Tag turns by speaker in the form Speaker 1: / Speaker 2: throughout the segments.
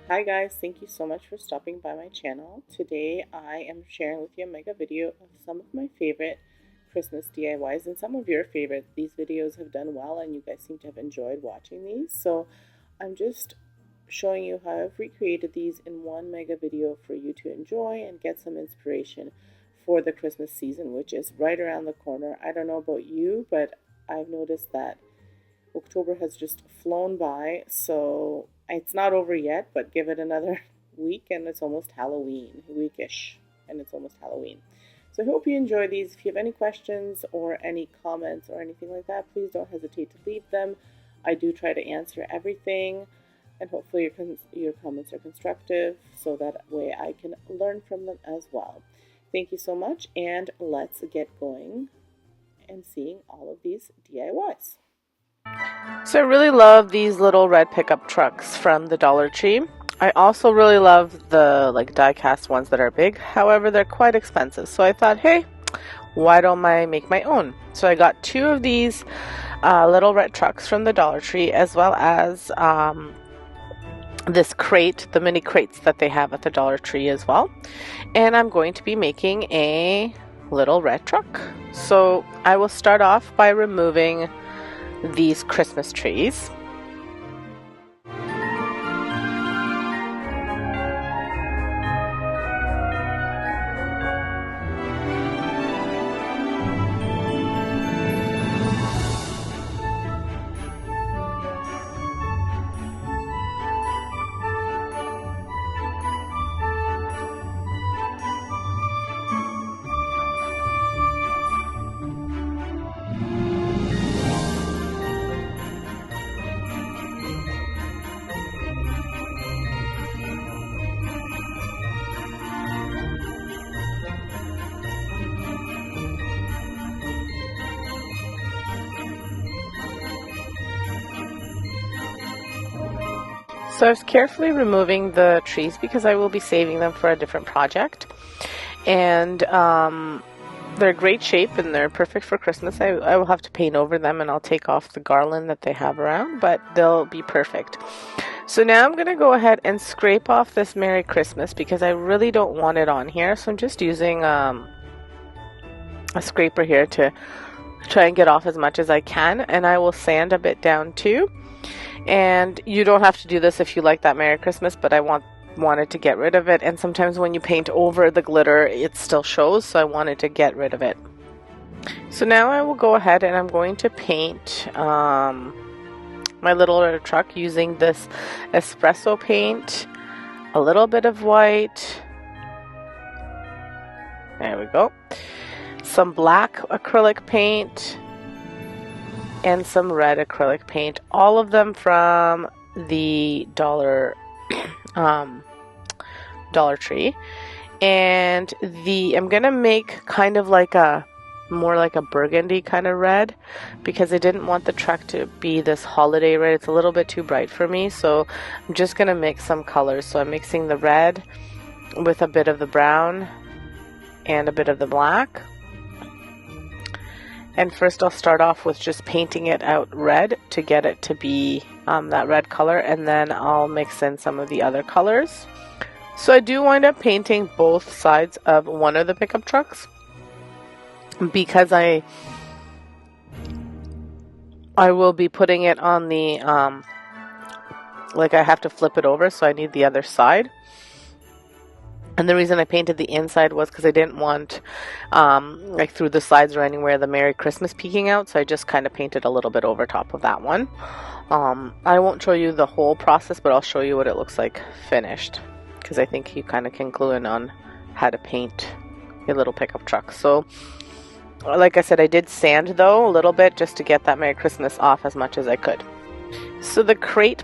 Speaker 1: Hi guys, thank you so much for stopping by my channel. Today I am sharing with you a mega video of some of my favorite Christmas DIYs and some of your favorites. These videos have done well and you guys seem to have enjoyed watching these. So I'm just showing you how I've recreated these in one mega video for you to enjoy and get some inspiration for the Christmas season, which is right around the corner. I don't know about you, but I've noticed that October has just flown by, so it's not over yet, but give it another week and it's almost Halloween, weekish, and it's almost Halloween. So I hope you enjoy these. If you have any questions or any comments or anything like that, please don't hesitate to leave them. I do try to answer everything, and hopefully your comments are constructive, so that way I can learn from them as well. Thank you so much, and let's get going and seeing all of these DIYs.
Speaker 2: So I really love these little red pickup trucks from the Dollar Tree. I also really love the die cast ones that are big. However, they're quite expensive. So I thought, hey, why don't I make my own? So I got two of these little red trucks from the Dollar Tree, as well as this crate, the mini crates that they have at the Dollar Tree as well. And I'm going to be making a little red truck. So I will start off by removing these Christmas trees. So I was carefully removing the trees because I will be saving them for a different project. And they're great shape and they're perfect for Christmas. I will have to paint over them and I'll take off the garland that they have around, but they'll be perfect. So now I'm going to go ahead and scrape off this Merry Christmas because I really don't want it on here. So I'm just using a scraper here to try and get off as much as I can, and I will sand a bit down too. And you don't have to do this if you like that Merry Christmas, but I wanted to get rid of it, and sometimes when you paint over the glitter it still shows, so I wanted to get rid of it. So now I will go ahead and I'm going to paint my little truck using this espresso paint, a little bit of white, there we go, some black acrylic paint, and some red acrylic paint, all of them from the Dollar Tree. And I'm gonna make kind of like a more like a burgundy kind of red because I didn't want the truck to be this holiday red. It's a little bit too bright for me, so I'm just gonna mix some colors. So I'm mixing the red with a bit of the brown and a bit of the black. And first I'll start off with just painting it out red to get it to be that red color, and then I'll mix in some of the other colors. So I do wind up painting both sides of one of the pickup trucks because I will be putting it on the, I have to flip it over, so I need the other side. And the reason I painted the inside was because I didn't want, through the sides or anywhere, the Merry Christmas peeking out. So I just kind of painted a little bit over top of that one. I won't show you the whole process, but I'll show you what it looks like finished, because I think you kind of can clue in on how to paint your little pickup truck. So, like I said, I did sand, though, a little bit just to get that Merry Christmas off as much as I could. So the crate,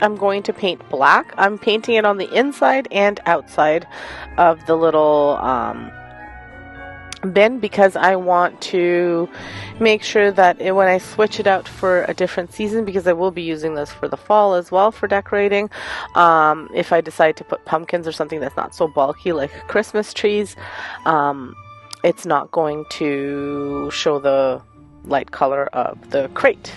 Speaker 2: I'm going to paint black. I'm painting it on the inside and outside of the little bin because I want to make sure that when I switch it out for a different season, because I will be using this for the fall as well for decorating, if I decide to put pumpkins or something that's not so bulky like Christmas trees, it's not going to show the light color of the crate.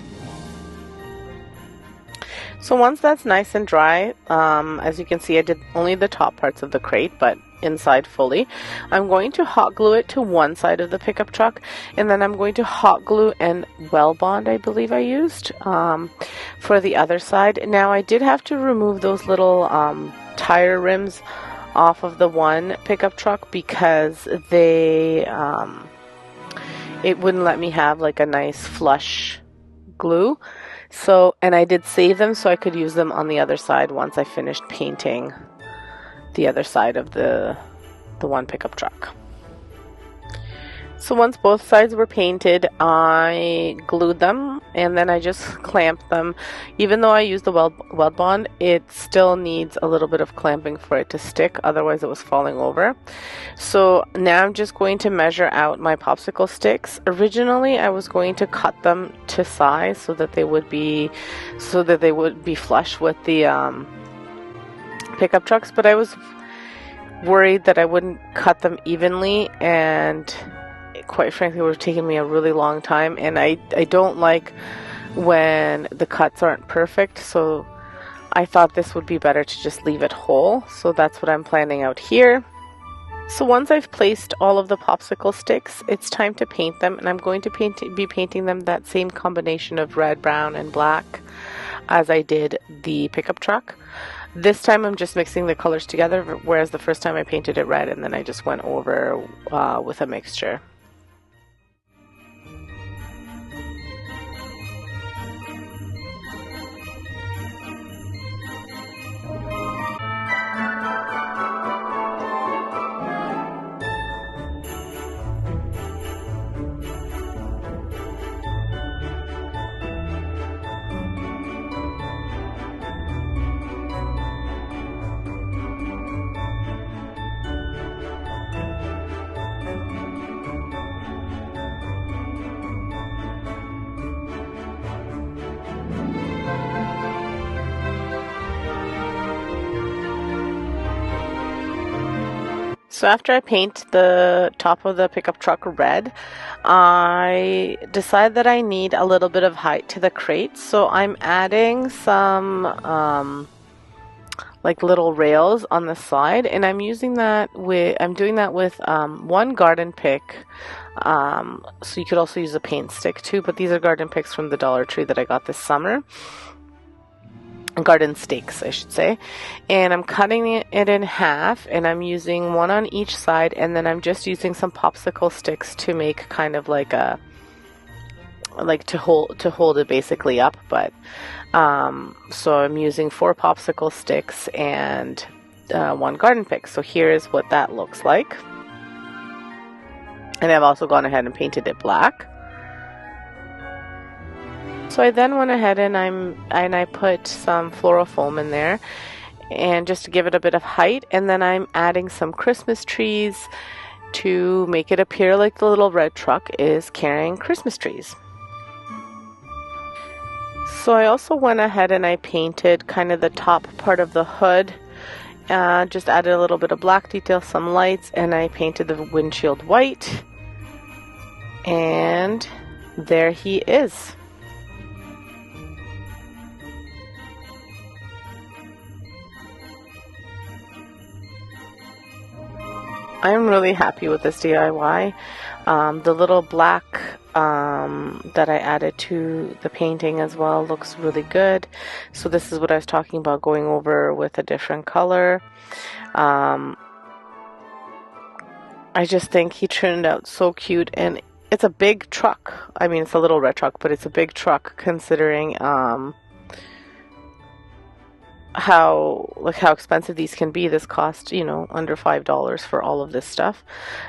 Speaker 2: So once that's nice and dry, as you can see, I did only the top parts of the crate, but inside fully. I'm going to hot glue it to one side of the pickup truck, and then I'm going to hot glue and well bond, I believe I used, for the other side. Now I did have to remove those little tire rims off of the one pickup truck because they it wouldn't let me have like a nice flush glue. So, and I did save them so I could use them on the other side once I finished painting the other side of the one pickup truck. So once both sides were painted, I glued them and then I just clamped them. Even though I used the weld bond, it still needs a little bit of clamping for it to stick, otherwise it was falling over. So now I'm just going to measure out my popsicle sticks. Originally I was going to cut them to size so that they would be flush with the pickup trucks, but I was worried that I wouldn't cut them evenly, and quite frankly it would have taken me a really long time, and I don't like when the cuts aren't perfect, so I thought this would be better to just leave it whole. So that's what I'm planning out here. So once I've placed all of the popsicle sticks, it's time to paint them, and I'm going to be painting them that same combination of red, brown, and black as I did the pickup truck. This time I'm just mixing the colors together, whereas the first time I painted it red and then I just went over with a mixture. So after I paint the top of the pickup truck red, I decide that I need a little bit of height to the crate. So I'm adding some like little rails on the side, and I'm doing that with one garden pick. So you could also use a paint stick too, but these are garden picks from the Dollar Tree that I got this summer. Garden stakes, I should say. And I'm cutting it in half, and I'm using one on each side, and then I'm just using some popsicle sticks to make kind of like a to hold it basically up. But so I'm using 4 popsicle sticks and 1 garden pick. So here's what that looks like. And I've also gone ahead and painted it black. So I then went ahead and I put some floral foam in there, and just to give it a bit of height, and then I'm adding some Christmas trees to make it appear like the little red truck is carrying Christmas trees. So I also went ahead and I painted kind of the top part of the hood, just added a little bit of black detail, some lights, and I painted the windshield white, and there he is. I'm really happy with this DIY. The little black that I added to the painting as well looks really good. So this is what I was talking about, going over with a different color. I just think he turned out so cute, and it's a big truck. I mean, it's a little red truck, but it's a big truck considering how expensive these can be. This cost, under $5 for all of this stuff.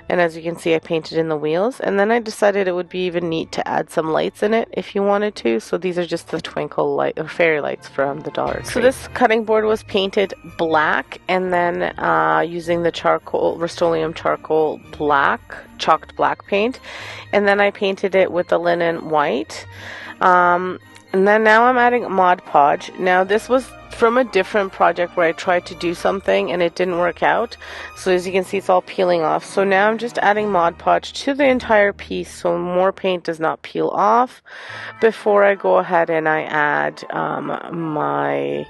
Speaker 2: And as you can see, I painted in the wheels, and then I decided it would be even neat to add some lights in it if you wanted to. So these are just the twinkle light or fairy lights from the Dollar Tree. So this cutting board was painted black, and then using the Rust-Oleum charcoal black, chalked black paint, and then I painted it with the linen white. And then now I'm adding Mod Podge. Now this was from a different project where I tried to do something and it didn't work out. So as you can see, it's all peeling off. So now I'm just adding Mod Podge to the entire piece so more paint does not peel off before I go ahead and I add my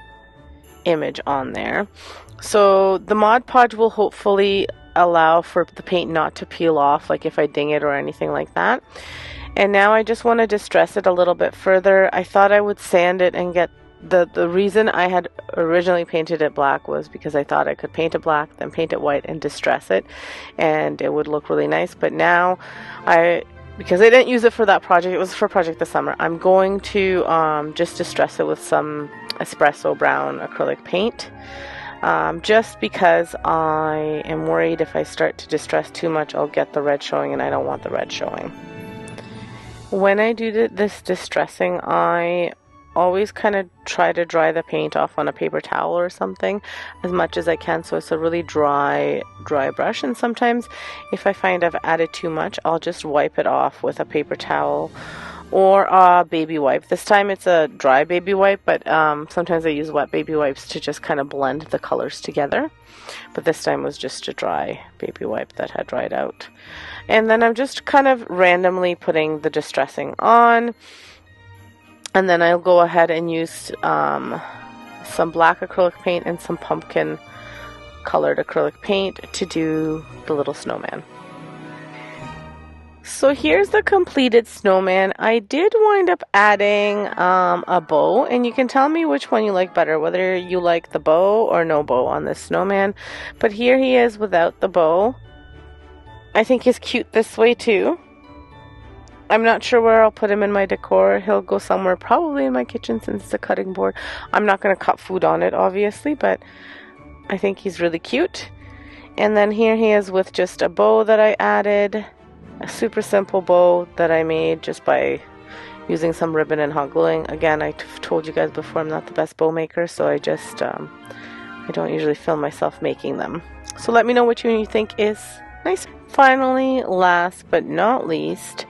Speaker 2: image on there. So the Mod Podge will hopefully allow for the paint not to peel off, like if I ding it or anything like that. And now I just want to distress it a little bit further. I thought I would sand it and get the reason I had originally painted it black was because I thought I could paint it black, then paint it white and distress it, and it would look really nice. But now because I didn't use it for that project, it was for project this summer, I'm going to just distress it with some espresso brown acrylic paint. Just because I am worried if I start to distress too much, I'll get the red showing, and I don't want the red showing. When I do this distressing, I always kind of try to dry the paint off on a paper towel or something as much as I can, so it's a really dry brush. And sometimes if I find I've added too much, I'll just wipe it off with a paper towel or a baby wipe. This time it's a dry baby wipe, but sometimes I use wet baby wipes to just kind of blend the colors together. But this time was just a dry baby wipe that had dried out. And then I'm just kind of randomly putting the distressing on. And then I'll go ahead and use some black acrylic paint and some pumpkin colored acrylic paint to do the little snowman. So here's the completed snowman. I did wind up adding a bow, and you can tell me which one you like better, whether you like the bow or no bow on this snowman. But here he is without the bow. I think he's cute this way too. I'm not sure where I'll put him in my decor. He'll go somewhere, probably in my kitchen since it's a cutting board. I'm not going to cut food on it, obviously, but I think he's really cute. And then here he is with just a bow that I added. A super simple bow that I made just by using some ribbon and hot gluing. Again, I've told you guys before, I'm not the best bow maker, so I just, I don't usually film myself making them. So let me know which one you think is nice. Finally, last but not least,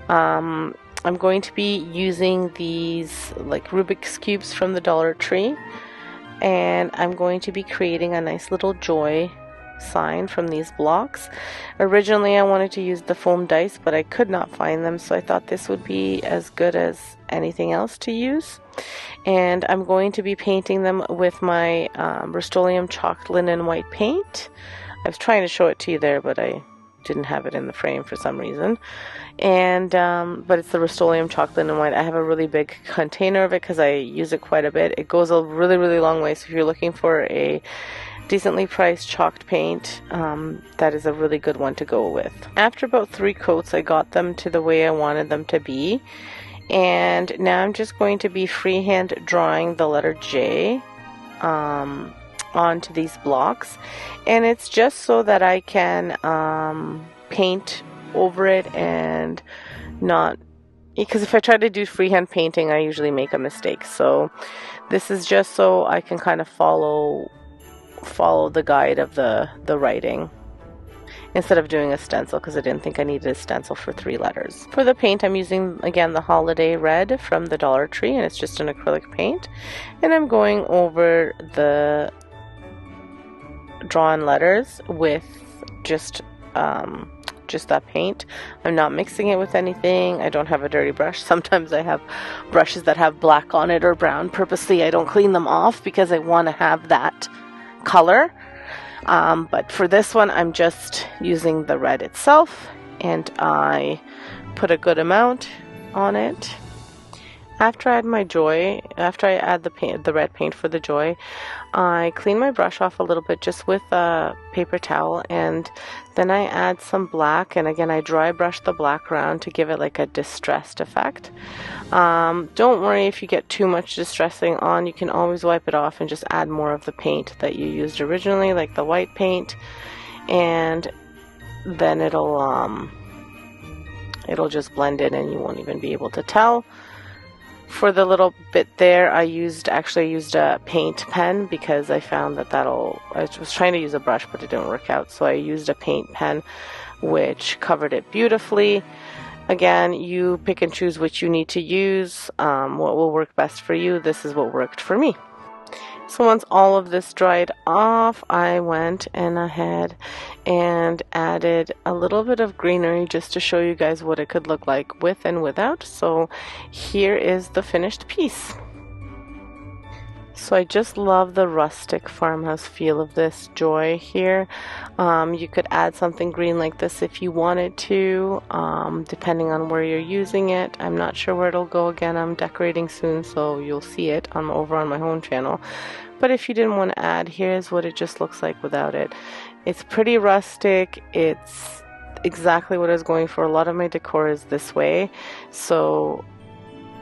Speaker 2: I'm going to be using these like Rubik's Cubes from the Dollar Tree, and I'm going to be creating a nice little joy sign from these blocks. Originally I wanted to use the foam dice, but I could not find them, so I thought this would be as good as anything else to use. And I'm going to be painting them with my Rust-Oleum chalked linen white paint. I was trying to show it to you there, but I didn't have it in the frame for some reason. And but it's the Rust-Oleum chalked linen white. I have a really big container of it because I use it quite a bit. It goes a really long way, so if you're looking for a decently priced chalked paint, that is a really good one to go with. After about 3 coats, I got them to the way I wanted them to be, and now I'm just going to be freehand drawing the letter J onto these blocks, and it's just so that I can paint over it and not, because if I try to do freehand painting I usually make a mistake. So this is just so I can kind of follow the guide of the writing instead of doing a stencil, because I didn't think I needed a stencil for 3 letters. For the paint, I'm using again the Holiday Red from the Dollar Tree, and it's just an acrylic paint, and I'm going over the drawn letters with just that paint. I'm not mixing it with anything. I don't have a dirty brush. Sometimes I have brushes that have black on it or brown. Purposely I don't clean them off because I want to have that color, but for this one I'm just using the red itself, and I put a good amount on it. After I add the red paint for the joy, I clean my brush off a little bit just with a paper towel, and then I add some black, and again I dry brush the black around to give it like a distressed effect. Don't worry if you get too much distressing on, you can always wipe it off and just add more of the paint that you used originally, like the white paint, and then it'll just blend in and you won't even be able to tell. For the little bit there, I actually used a paint pen because I found that I was trying to use a brush but it didn't work out, so I used a paint pen which covered it beautifully. Again, you pick and choose which you need to use, what will work best for you. This is what worked for me. So once all of this dried off, I went and ahead and added a little bit of greenery just to show you guys what it could look like with and without. So here is the finished piece. So I just love the rustic farmhouse feel of this joy here. You could add something green like this if you wanted to, depending on where you're using it. I'm not sure where it'll go. Again, I'm decorating soon, so you'll see it over on my home channel. But if you didn't want to add, here's what it just looks like without it. It's pretty rustic. It's exactly what I was going for. A lot of my decor is this way. So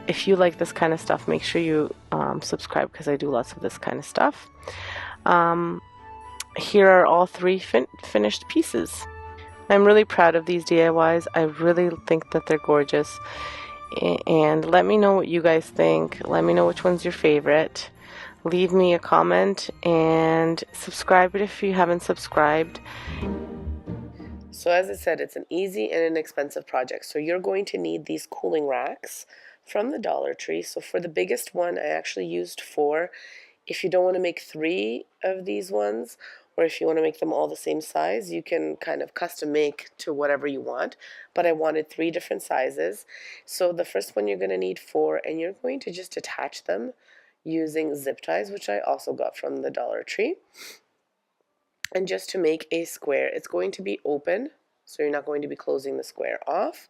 Speaker 2: if you like this kind of stuff, make sure you subscribe, because I do lots of this kind of stuff. Here are all three finished pieces. I'm really proud of these DIYs. I really think that they're gorgeous. And let me know what you guys think. Let me know which one's your favorite. Leave me a comment and subscribe if you haven't subscribed. So as I said, it's an easy and inexpensive project. So you're going to need these cooling racks from the Dollar Tree. So for the biggest one, I actually used 4. If you don't want to make 3 of these ones, or if you want to make them all the same size, you can kind of custom make to whatever you want. But I wanted 3 different sizes. So the first one you're going to need 4, and you're going to just attach them using zip ties, which I also got from the Dollar Tree. And just to make a square, it's going to be open, so you're not going to be closing the square off.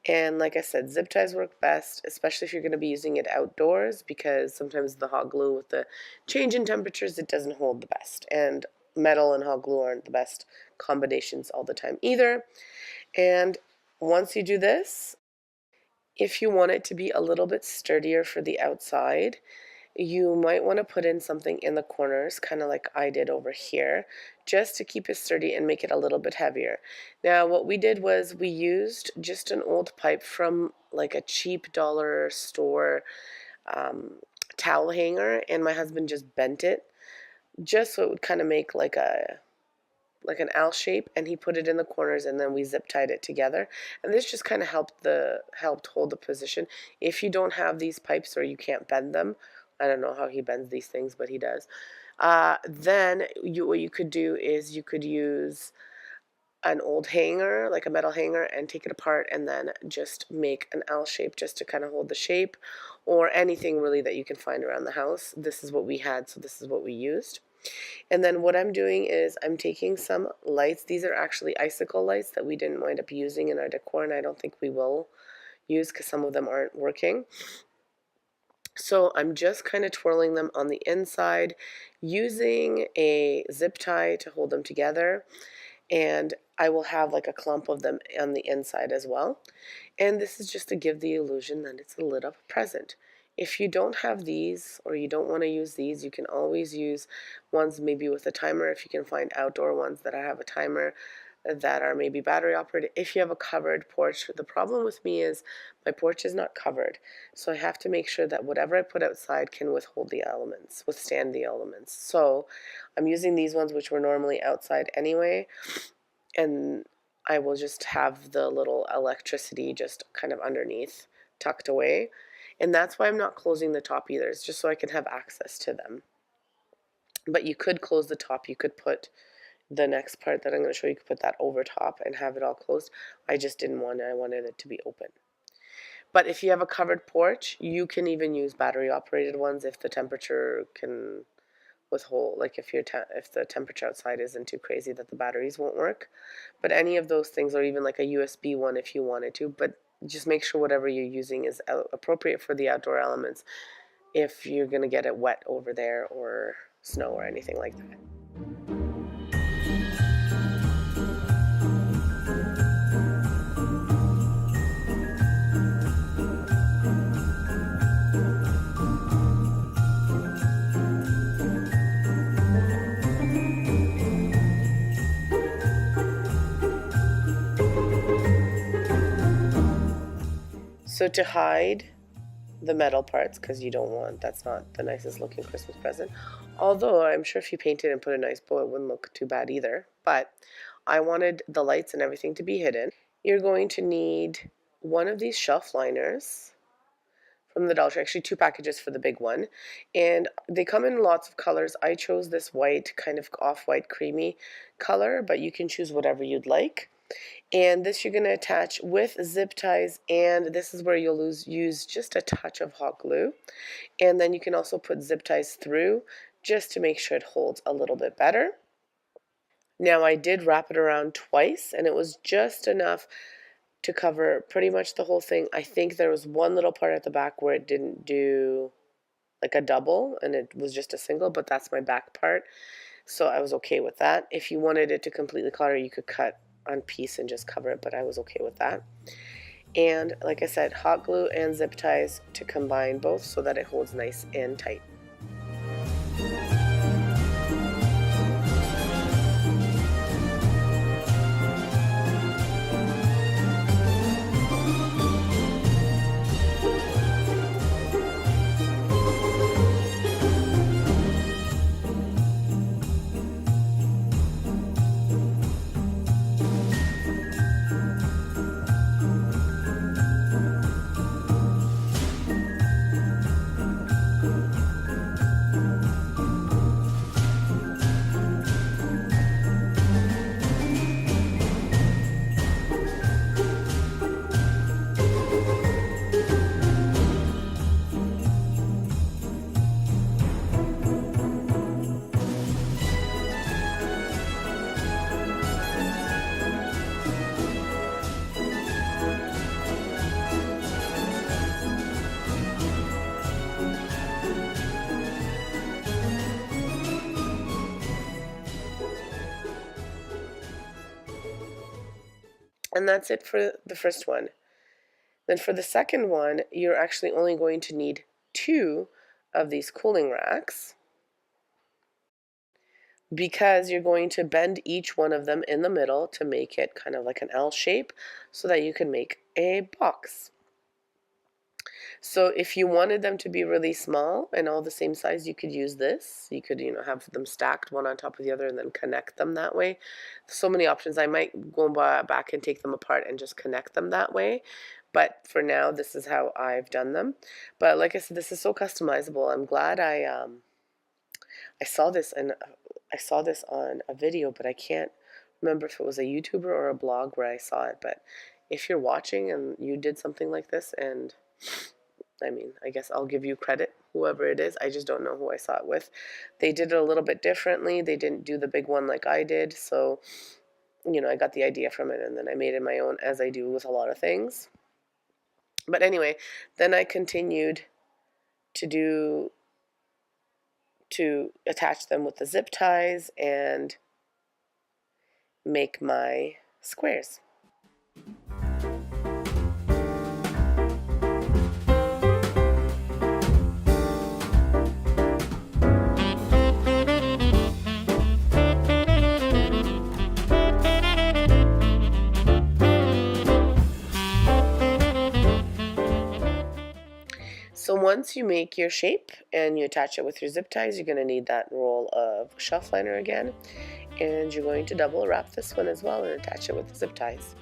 Speaker 2: And like I said, zip ties work best, especially if you're going to be using it outdoors, because sometimes the hot glue, with the change in temperatures, it doesn't hold the best. And metal and hot glue aren't the best combinations all the time either. And once you do this, if you want it to be a little bit sturdier for the outside, you might want to put in something in the corners, kind of like I did over here, just to keep it sturdy and make it a little bit heavier. Now, what we did was we used just an old pipe from like a cheap dollar store towel hanger, and my husband just bent it just so it would kind of make like an L shape, and he put it in the corners, and then we zip tied it together. And this just kind of helped hold the position. If you don't have these pipes, or you can't bend them, I don't know how he bends these things, but he does. Then what you could do is you could use an old hanger, like a metal hanger, and take it apart and then just make an L shape just to kind of hold the shape, or anything really that you can find around the house. This is what we had, so this is what we used. And then what I'm doing is I'm taking some lights. These are actually icicle lights that we didn't wind up using in our decor, and I don't think we will use because some of them aren't working. So I'm just kind of twirling them on the inside using a zip tie to hold them together, and I will have like a clump of them on the inside as well. And this is just to give the illusion that it's a lit up present. If you don't have these, or you don't want to use these, you can always use ones maybe with a timer, if you can find outdoor ones that have a timer, that are maybe battery operated. If you have a covered porch, the problem with me is my porch is not covered, so I have to make sure that whatever I put outside can withstand the elements. So I'm using these ones, which were normally outside anyway, and I will just have the little electricity just kind of underneath, tucked away. And that's why I'm not closing the top either. It's just so I can have access to them. But you could close the top. You could put the next part that I'm going to show you, could put that over top and have it all closed. I just didn't want it. I wanted it to be open. But if you have a covered porch, you can even use battery operated ones if the temperature can withhold, like if the temperature outside isn't too crazy that the batteries won't work. But any of those things, or even like a USB one if you wanted to, but just make sure whatever you're using is appropriate for the outdoor elements if you're going to get it wet over there, or snow or anything like that. So to hide the metal parts, because that's not the nicest looking Christmas present, although I'm sure if you painted and put a nice bow, it wouldn't look too bad either, but I wanted the lights and everything to be hidden. You're going to need one of these shelf liners from the Dollar Tree, actually 2 packages for the big one, and they come in lots of colors. I chose this white, kind of off-white creamy color, but you can choose whatever you'd like. And this you're going to attach with zip ties, and this is where you'll use just a touch of hot glue, and then you can also put zip ties through just to make sure it holds a little bit better. Now I did wrap it around twice, and it was just enough to cover pretty much the whole thing. I think there was one little part at the back where it didn't do like a double and it was just a single, but that's my back part, so I was okay with that. If you wanted it to completely cover, you could cut on piece and just cover it, but I was okay with that. And like I said, hot glue and zip ties to combine both so that it holds nice and tight. And that's it for the first one. Then for the second one, you're actually only going to need 2 of these cooling racks, because you're going to bend each one of them in the middle to make it kind of like an L shape so that you can make a box. So if you wanted them to be really small and all the same size, you could use this. You could, have them stacked one on top of the other and then connect them that way. So many options. I might go back and take them apart and just connect them that way. But for now, this is how I've done them. But like I said, this is so customizable. I'm glad I saw this on a video, but I can't remember if it was a YouTuber or a blog where I saw it. But if you're watching and you did something like this, and I guess I'll give you credit, whoever it is. I just don't know who I saw it with. They did it a little bit differently. They didn't do the big one like I did. So, I got the idea from it, and then I made it my own, as I do with a lot of things. But anyway, then I continued to attach them with the zip ties and make my squares. So once you make your shape and you attach it with your zip ties, you're going to need that roll of shelf liner again, and you're going to double wrap this one as well and attach it with the zip ties.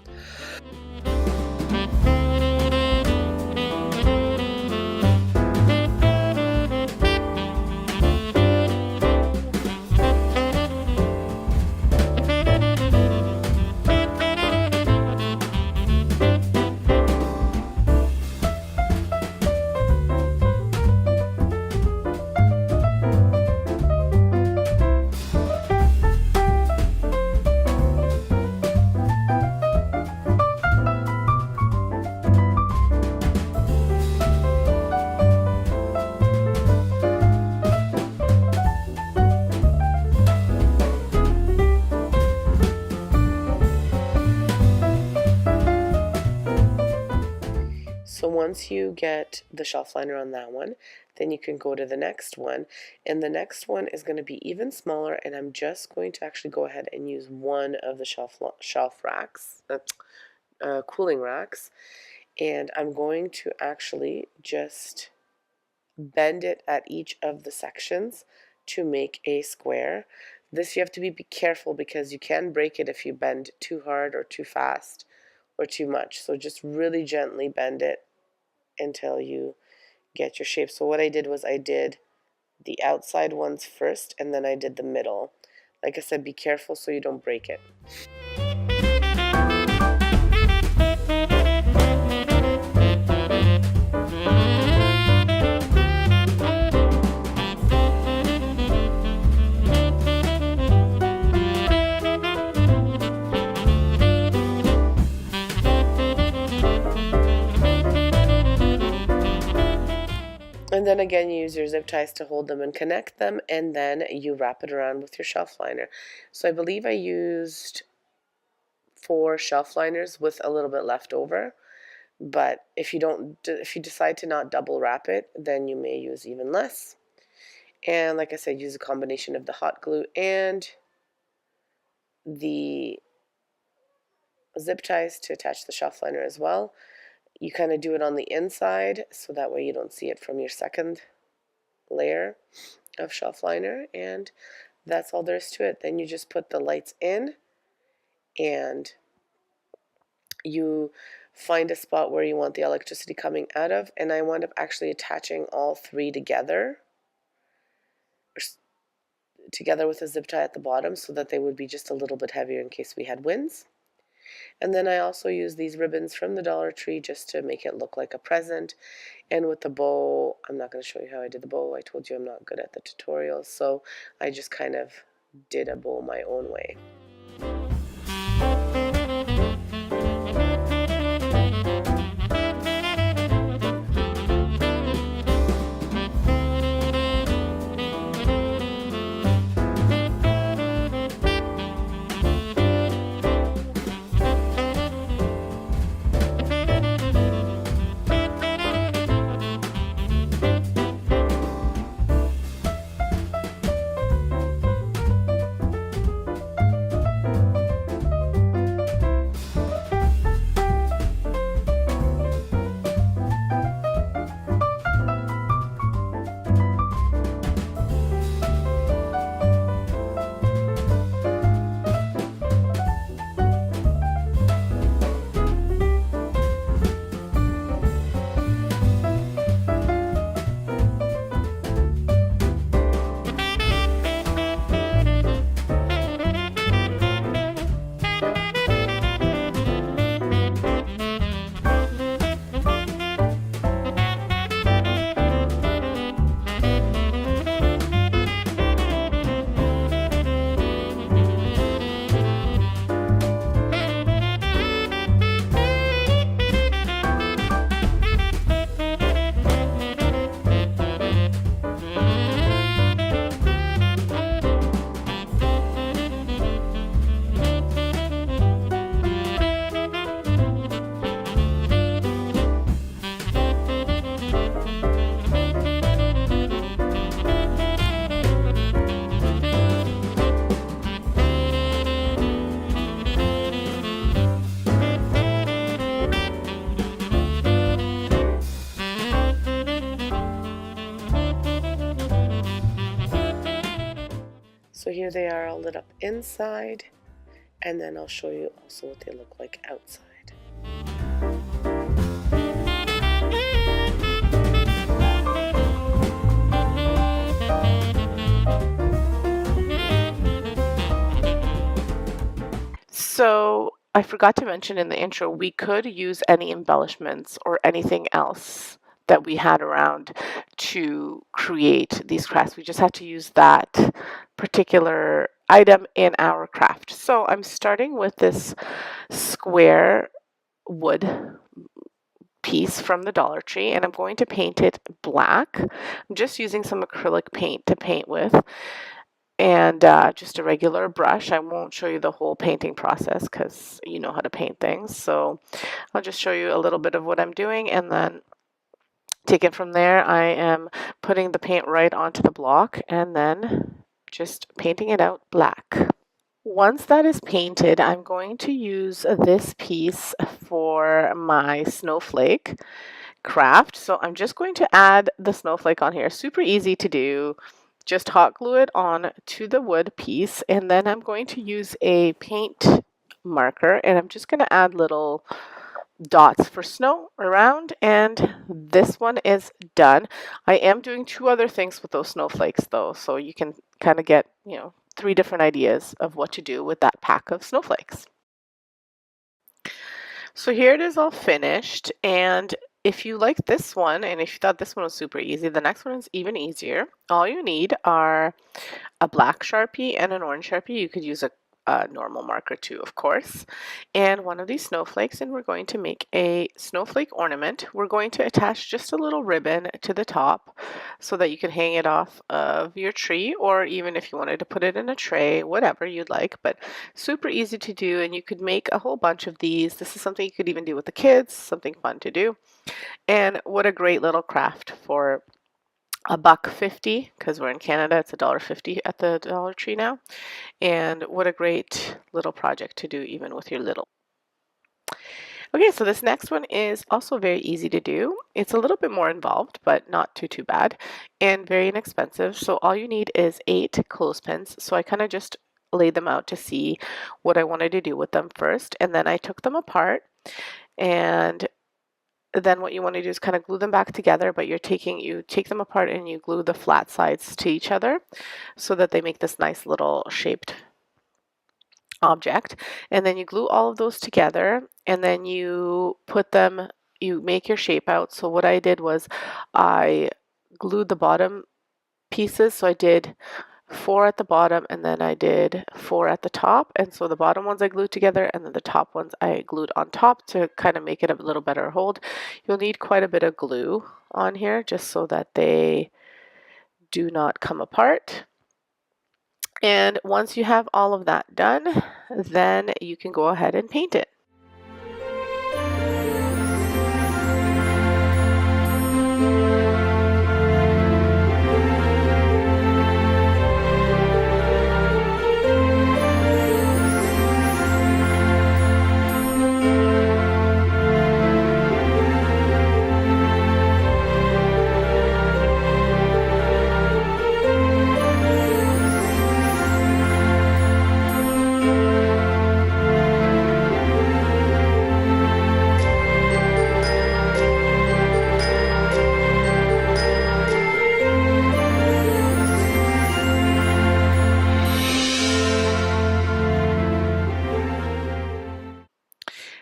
Speaker 2: So once you get the shelf liner on that one, then you can go to the next one, and the next one is going to be even smaller, and I'm just going to actually go ahead and use one of the shelf racks, cooling racks, and I'm going to actually just bend it at each of the sections to make a square. This you have to be careful because you can break it if you bend too hard or too fast or too much. So just really gently bend it until you
Speaker 3: get your shape. So what I did was I did the outside ones first, and then I did the middle. Like I said, be careful so you don't break it. And then again, you use your zip ties to hold them and connect them, and then you wrap it around with your shelf liner. So I believe I used 4 shelf liners with a little bit left over, but if you decide to not double wrap it, then you may use even less. And like I said, use a combination of the hot glue and the zip ties to attach the shelf liner as well. You kind of do it on the inside so that way you don't see it from your second layer of shelf liner, and that's all there is to it. Then you just put the lights in and you find a spot where you want the electricity coming out of, and I wound up actually attaching all 3 together with a zip tie at the bottom so that they would be just a little bit heavier in case we had winds. And then I also use these ribbons from the Dollar Tree just to make it look like a present. And with the bow, I'm not going to show you how I did the bow. I told you I'm not good at the tutorials, so I just kind of did a bow my own way. So here they are all lit up inside, and then I'll show you also what they look like outside.
Speaker 2: So I forgot to mention in the intro, we could use any embellishments or anything else that we had around to create these crafts. We just had to use that particular item in our craft. So I'm starting with this square wood piece from the Dollar Tree, and I'm going to paint it black. I'm just using some acrylic paint to paint with, and just a regular brush. I won't show you the whole painting process because you know how to paint things. So I'll just show you a little bit of what I'm doing, and then take it from there. I am putting the paint right onto the block and then just painting it out black. Once that is painted, I'm going to use this piece for my snowflake craft. So I'm just going to add the snowflake on here. Super easy to do. Just hot glue it on to the wood piece, and then I'm going to use a paint marker, and I'm just going to add little dots for snow around, and this one is done. I am doing 2 other things with those snowflakes though, so you can kind of get, 3 different ideas of what to do with that pack of snowflakes. So here it is all finished, and if you like this one and if you thought this one was super easy, the next one is even easier. All you need are a black Sharpie and an orange Sharpie. You could use a normal marker too, of course, and one of these snowflakes, and we're going to make a snowflake ornament. We're going to attach just a little ribbon to the top so that you can hang it off of your tree, or even if you wanted to put it in a tray, whatever you'd like, but super easy to do, and you could make a whole bunch of these. This is something you could even do with the kids, something fun to do, and what a great little craft for $1.50, because we're in Canada. It's $1.50 at the Dollar Tree now. And what a great little project to do even with your little. Okay, so this next one is also very easy to do. It's a little bit more involved, but not too bad, and very inexpensive. So all you need is 8 clothespins. So I kind of just laid them out to see what I wanted to do with them first, and then I took them apart, and then what you want to do is kind of glue them back together, but you take them apart and you glue the flat sides to each other so that they make this nice little shaped object. And then you glue all of those together, and then you make your shape out. So what I did was I glued the bottom pieces. So I did 4 at the bottom, and then I did 4 at the top, and so the bottom ones I glued together, and then the top ones I glued on top to kind of make it a little better hold. You'll need quite a bit of glue on here just so that they do not come apart. And once you have all of that done, then you can go ahead and paint it.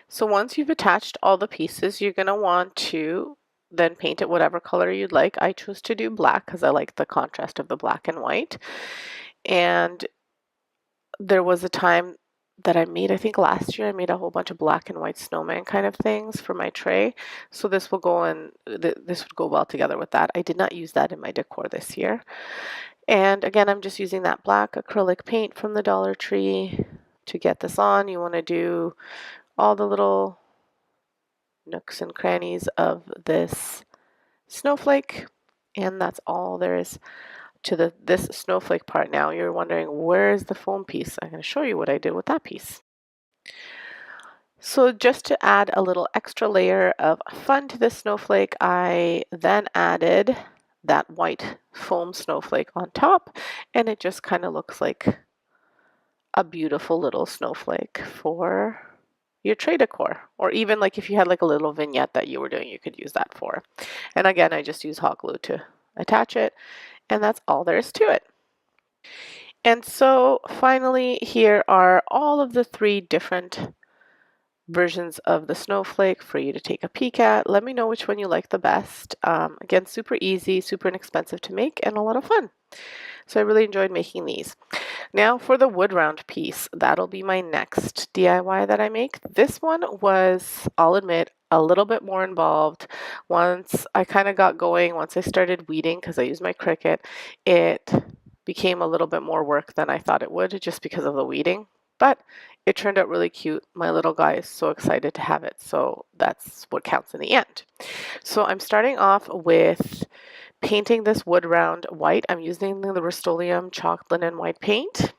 Speaker 2: So once you've attached all the pieces, you're going to want to then paint it whatever color you'd like. I chose to do black because I like the contrast of the black and white. And there was a time that I made, I think last year, I made a whole bunch of black and white snowman kind of things for my tray. So this will go in, this would go well together with that. I did not use that in my decor this year. And again, I'm just using that black acrylic paint from the Dollar Tree to get this on. You want to do all the little nooks and crannies of this snowflake, and that's all there is to this snowflake part. Now you're wondering, where is the foam piece? I'm going to show you what I did with that piece. So just to add a little extra layer of fun to this snowflake, I then added that white foam snowflake on top, and it just kind of looks like a beautiful little snowflake for your tray decor, or even like if you had like a little vignette that you were doing, you could use that for. And again, I just use hot glue to attach it, and that's all there is to it. And so finally, here are all of the 3 different versions of the snowflake for you to take a peek at. Let me know which one you like the best. Again, super easy, super inexpensive to make, and a lot of fun. So I really enjoyed making these. Now for the wood round piece, that'll be my next DIY that I make. This one was, I'll admit, a little bit more involved. Once I kind of got going, once I started weeding, because I use my Cricut, it became a little bit more work than I thought it would just because of the weeding. But it turned out really cute. My little guy is so excited to have it, so that's what counts in the end. So I'm starting off with painting this wood round white. I'm using the Rust-Oleum chalk linen white paint.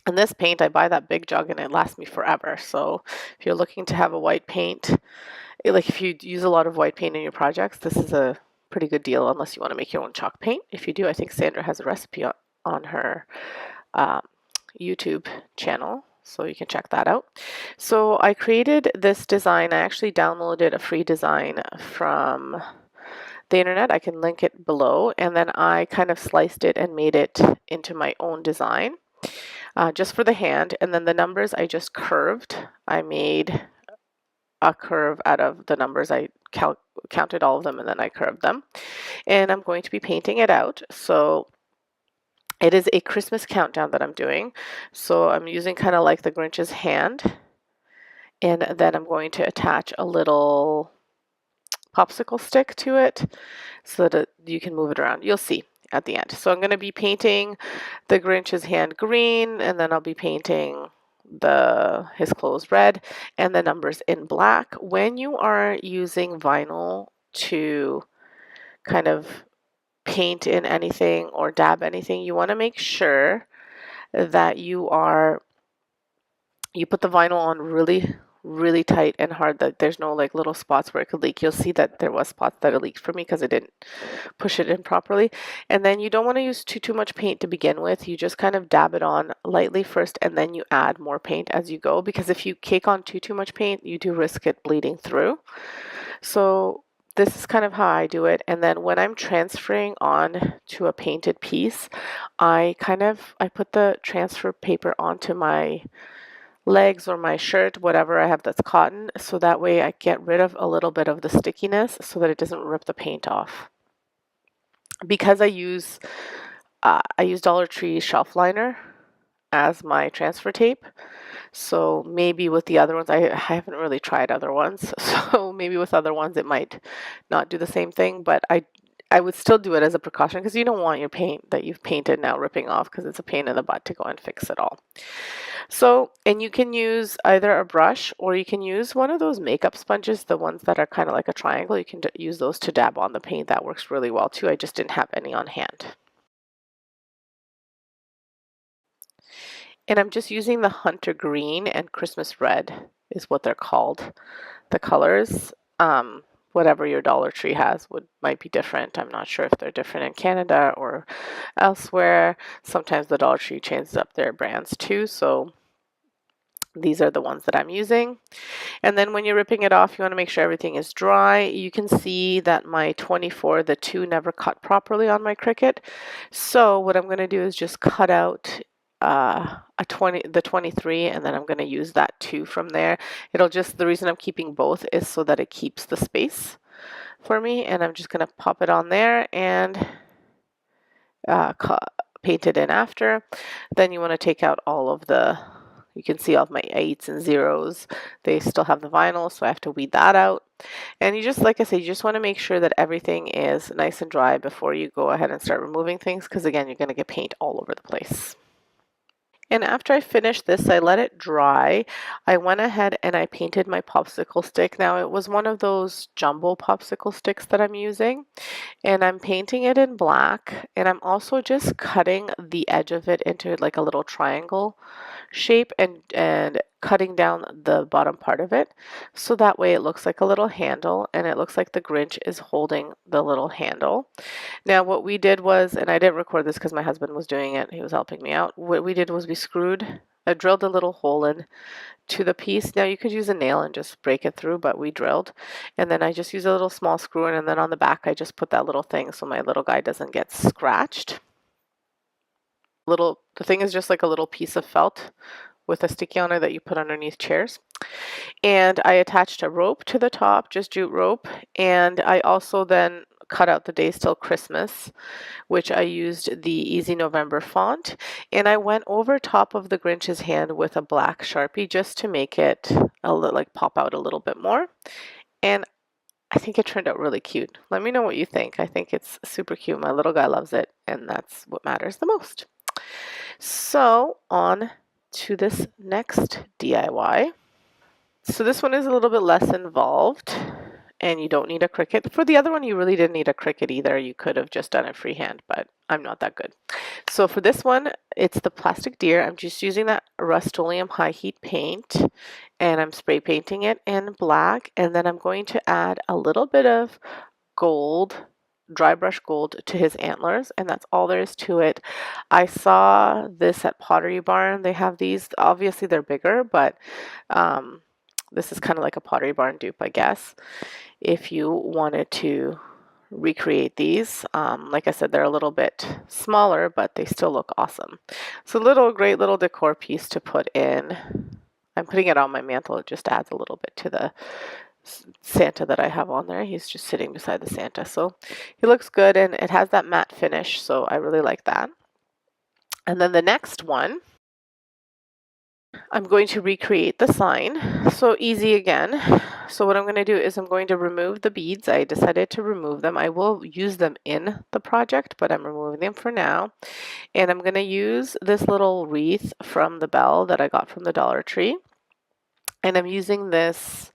Speaker 2: And this paint, I buy that big jug and it lasts me forever. So if you're looking to have a white paint, like if you use a lot of white paint in your projects, this is a pretty good deal unless you want to make your own chalk paint. If you do, I think Sandra has a recipe on her YouTube channel So you can check that out. So I created this design. I actually downloaded a free design from the internet. I can link it below, and then I kind of sliced it and made it into my own design just for the hand. And then the numbers I just curved. I made a curve out of the numbers. I counted all of them and then I curved them. And I'm going to be painting it out. So it is a Christmas countdown that I'm doing. So I'm using kind of like the Grinch's hand. And then I'm going to attach a little popsicle stick to it so that you can move it around. You'll see at the end. So I'm going to be painting the Grinch's hand green, and then I'll be painting his clothes red and the numbers in black. When you are using vinyl to kind of paint in anything or dab anything, you want to make sure that you put the vinyl on really tight and hard, that there's no like little spots where it could leak. You'll see that there was spots that it leaked for me because I didn't push it in properly. And then you don't want to use too much paint to begin with. You just kind of dab it on lightly first, and then you add more paint as you go, because if you cake on too much paint, you do risk it bleeding through. So this is kind of how I do it. And then when I'm transferring on to a painted piece, I put the transfer paper onto my legs or my shirt, whatever I have that's cotton, so that way I get rid of a little bit of the stickiness so that it doesn't rip the paint off. Because I use Dollar Tree shelf liner as my transfer tape, so maybe with the other ones, I haven't really tried other ones, so maybe with other ones it might not do the same thing, but I would still do it as a precaution, because you don't want your paint that you've painted now ripping off, because it's a pain in the butt to go and fix it all. So, and you can use either a brush, or you can use one of those makeup sponges, the ones that are kind of like a triangle. You can use those to dab on the paint. That works really well too. I just didn't have any on hand. And I'm just using the Hunter Green and Christmas Red is what they're called. The colors, whatever your Dollar Tree has might be different. I'm not sure if they're different in Canada or elsewhere. Sometimes the Dollar Tree changes up their brands too, so these are the ones that I'm using. And then when you're ripping it off, you want to make sure everything is dry. You can see that my 24, the 2 never cut properly on my Cricut. So what I'm going to do is just cut out the 23, and then I'm going to use that 2 from there. The reason I'm keeping both is so that it keeps the space for me. And I'm just going to pop it on there and paint it in after. Then you want to take out all of you can see all of my 8s and 0s. They still have the vinyl, so I have to weed that out. And you just, like I said, you just want to make sure that everything is nice and dry before you go ahead and start removing things, because again, you're going to get paint all over the place. And after I finished this, I let it dry. I went ahead and I painted my popsicle stick. Now, it was one of those jumbo popsicle sticks that I'm using, and I'm painting it in black, and I'm also just cutting the edge of it into like a little triangle shape and cutting down the bottom part of it, so that way it looks like a little handle, and it looks like the Grinch is holding the little handle. Now what we did was, and I didn't record this because my husband was doing it, he was helping me out, what we did was I drilled a little hole in to the piece. Now you could use a nail and just break it through, but we drilled, and then I just used a little small screw in, and then on the back I just put that little thing so my little guy doesn't get scratched. The thing is just like a little piece of felt with a sticky on it that you put underneath chairs. And I attached a rope to the top, just jute rope, and I also then cut out the Days Till Christmas, which I used the Easy November font, and I went over top of the Grinch's hand with a black Sharpie just to make it like pop out a little bit more. And I think it turned out really cute. Let me know what you think. I think it's super cute. My little guy loves it, and that's what matters the most. So on to this next DIY. So this one is a little bit less involved, and you don't need a Cricut. For the other one, you really didn't need a Cricut either. You could have just done it freehand, but I'm not that good. So for this one, it's the plastic deer. I'm just using that Rust-Oleum high heat paint, and I'm spray painting it in black, and then I'm going to add a little bit of gold dry brush gold to his antlers, and that's all there is to it. I saw this at Pottery Barn. They have these. Obviously, they're bigger, but this is kind of like a Pottery Barn dupe, I guess, if you wanted to recreate these. Like I said, they're a little bit smaller, but they still look awesome. So great little decor piece to put in. I'm putting it on my mantle. It just adds a little bit to the Santa that I have on there. He's just sitting beside the Santa, so he looks good, and it has that matte finish, so I really like that. And then the next one, I'm going to recreate the sign. So easy again. So what I'm going to do is I'm going to remove the beads. I decided to remove them. I will use them in the project, but I'm removing them for now. And I'm going to use this little wreath from the bell that I got from the Dollar Tree. And I'm using this,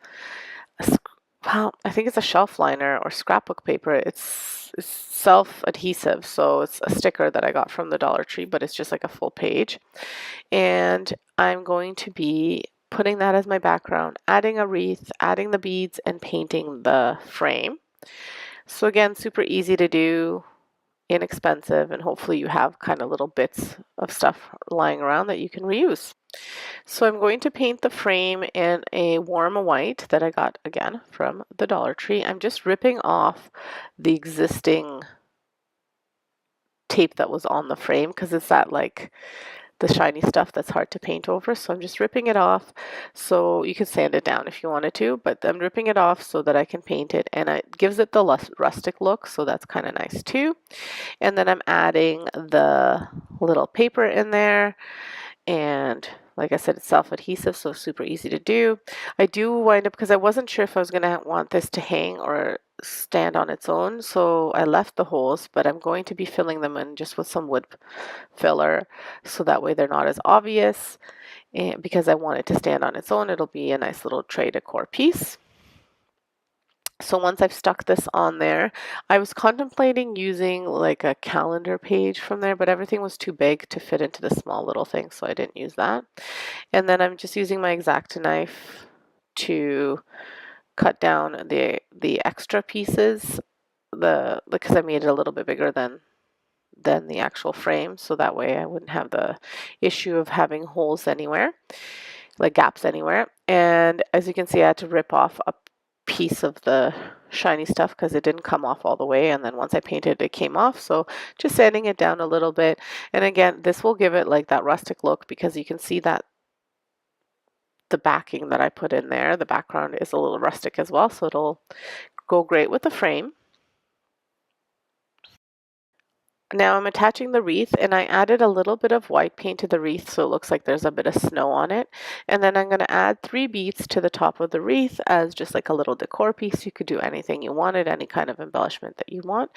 Speaker 2: well, I think it's a shelf liner or scrapbook paper. It's self-adhesive, so it's a sticker that I got from the Dollar Tree, but it's just like a full page. And I'm going to be putting that as my background, adding a wreath, adding the beads, and painting the frame. So again, super easy to do, inexpensive, and hopefully you have kind of little bits of stuff lying around that you can reuse. So I'm going to paint the frame in a warm white that I got again from the Dollar Tree. I'm just ripping off the existing tape that was on the frame because it's that like the shiny stuff that's hard to paint over. So I'm just ripping it off. So you can sand it down if you wanted to, but I'm ripping it off so that I can paint it, and it gives it the rustic look, so that's kind of nice too. And then I'm adding the little paper in there, and like I said, it's self-adhesive, so super easy to do. I do wind up, because I wasn't sure if I was going to want this to hang or stand on its own, so I left the holes, but I'm going to be filling them in just with some wood filler, so that way they're not as obvious. And because I want it to stand on its own, it'll be a nice little tray decor piece. So once I've stuck this on there, I was contemplating using like a calendar page from there, but everything was too big to fit into the small little thing, so I didn't use that. And then I'm just using my X-Acto knife to cut down the extra pieces, because I made it a little bit bigger than the actual frame, so that way I wouldn't have the issue of having holes anywhere, like gaps anywhere. And as you can see, I had to rip off a piece of the shiny stuff because it didn't come off all the way, and then once I painted it came off, so just sanding it down a little bit. And again, this will give it like that rustic look because you can see that the backing that I put in there, the background is a little rustic as well, so it'll go great with the frame. Now I'm attaching the wreath, and I added a little bit of white paint to the wreath so it looks like there's a bit of snow on it. And then I'm going to add 3 beads to the top of the wreath as just like a little decor piece. You could do anything you wanted, any kind of embellishment that you want.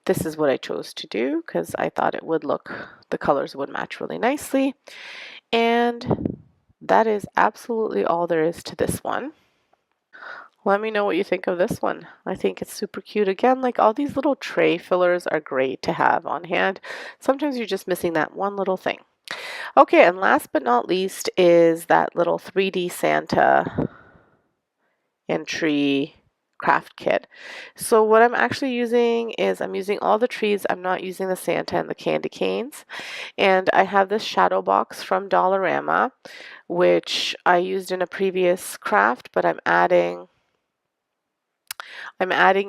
Speaker 2: This is what I chose to do because I thought it would look, the colors would match really nicely. And that is absolutely all there is to this one. Let me know what you think of this one. I think it's super cute. Again, like all these little tray fillers are great to have on hand. Sometimes you're just missing that one little thing. Okay, and last but not least is that little 3D Santa and tree craft kit. So what I'm actually using is I'm using all the trees. I'm not using the Santa and the candy canes. And I have this shadow box from Dollarama, which I used in a previous craft, but I'm adding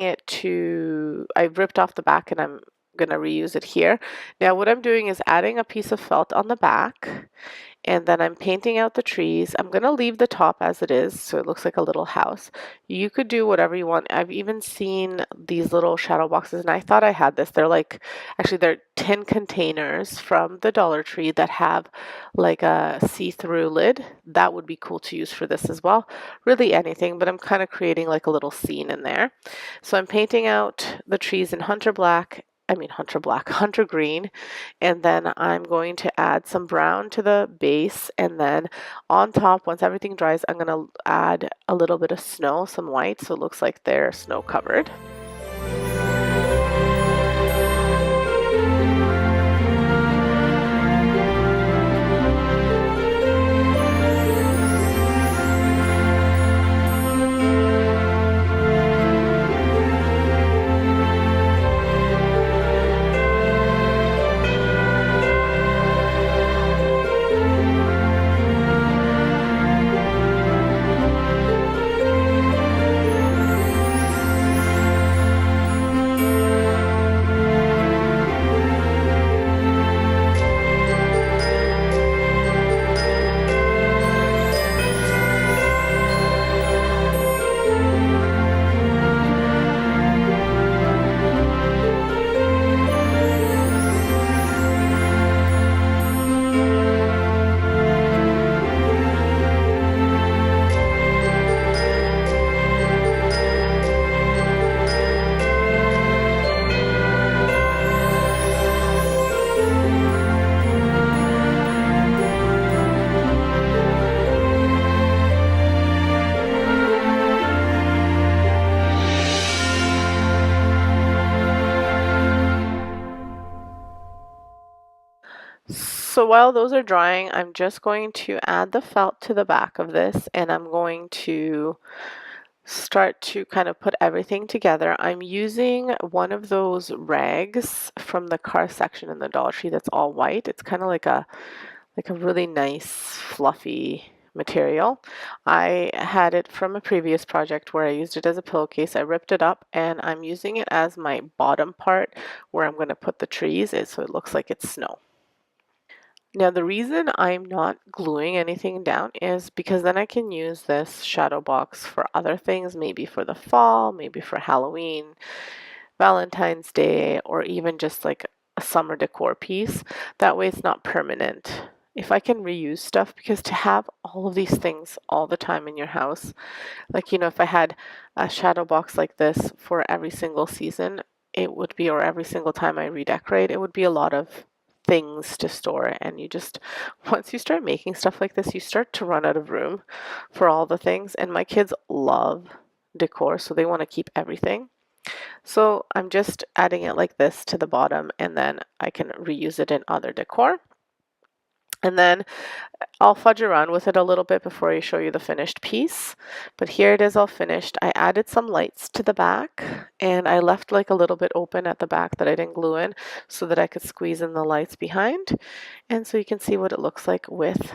Speaker 2: it to, I ripped off the back and I'm going to reuse it here. Now what I'm doing is adding a piece of felt on the back, and then I'm painting out the trees. I'm going to leave the top as it is so it looks like a little house. You could do whatever you want. I've even seen these little shadow boxes, and I thought I had this. They're like, actually they're tin containers from the Dollar Tree that have like a see-through lid. That would be cool to use for this as well. Really anything, but I'm kind of creating like a little scene in there. So I'm painting out the trees in hunter green, and then I'm going to add some brown to the base, and then on top, once everything dries, I'm going to add a little bit of snow, some white, so it looks like they're snow covered. So while those are drying, I'm just going to add the felt to the back of this, and I'm going to start to kind of put everything together. I'm using one of those rags from the car section in the Dollar Tree that's all white. It's kind of like a really nice fluffy material. I had it from a previous project where I used it as a pillowcase. I ripped it up and I'm using it as my bottom part where I'm going to put the trees so it looks like it's snow. Now the reason I'm not gluing anything down is because then I can use this shadow box for other things, maybe for the fall, maybe for Halloween, Valentine's Day, or even just like a summer decor piece. That way it's not permanent. If I can reuse stuff, because to have all of these things all the time in your house, like, you know, if I had a shadow box like this for every single season, it would be, or every single time I redecorate, it would be a lot of things to store. And you just, once you start making stuff like this, you start to run out of room for all the things. And my kids love decor, so they want to keep everything. So I'm just adding it like this to the bottom, and then I can reuse it in other decor. And then I'll fudge around with it a little bit before I show you the finished piece. But here it is all finished. I added some lights to the back, and I left like a little bit open at the back that I didn't glue in so that I could squeeze in the lights behind. And so you can see what it looks like with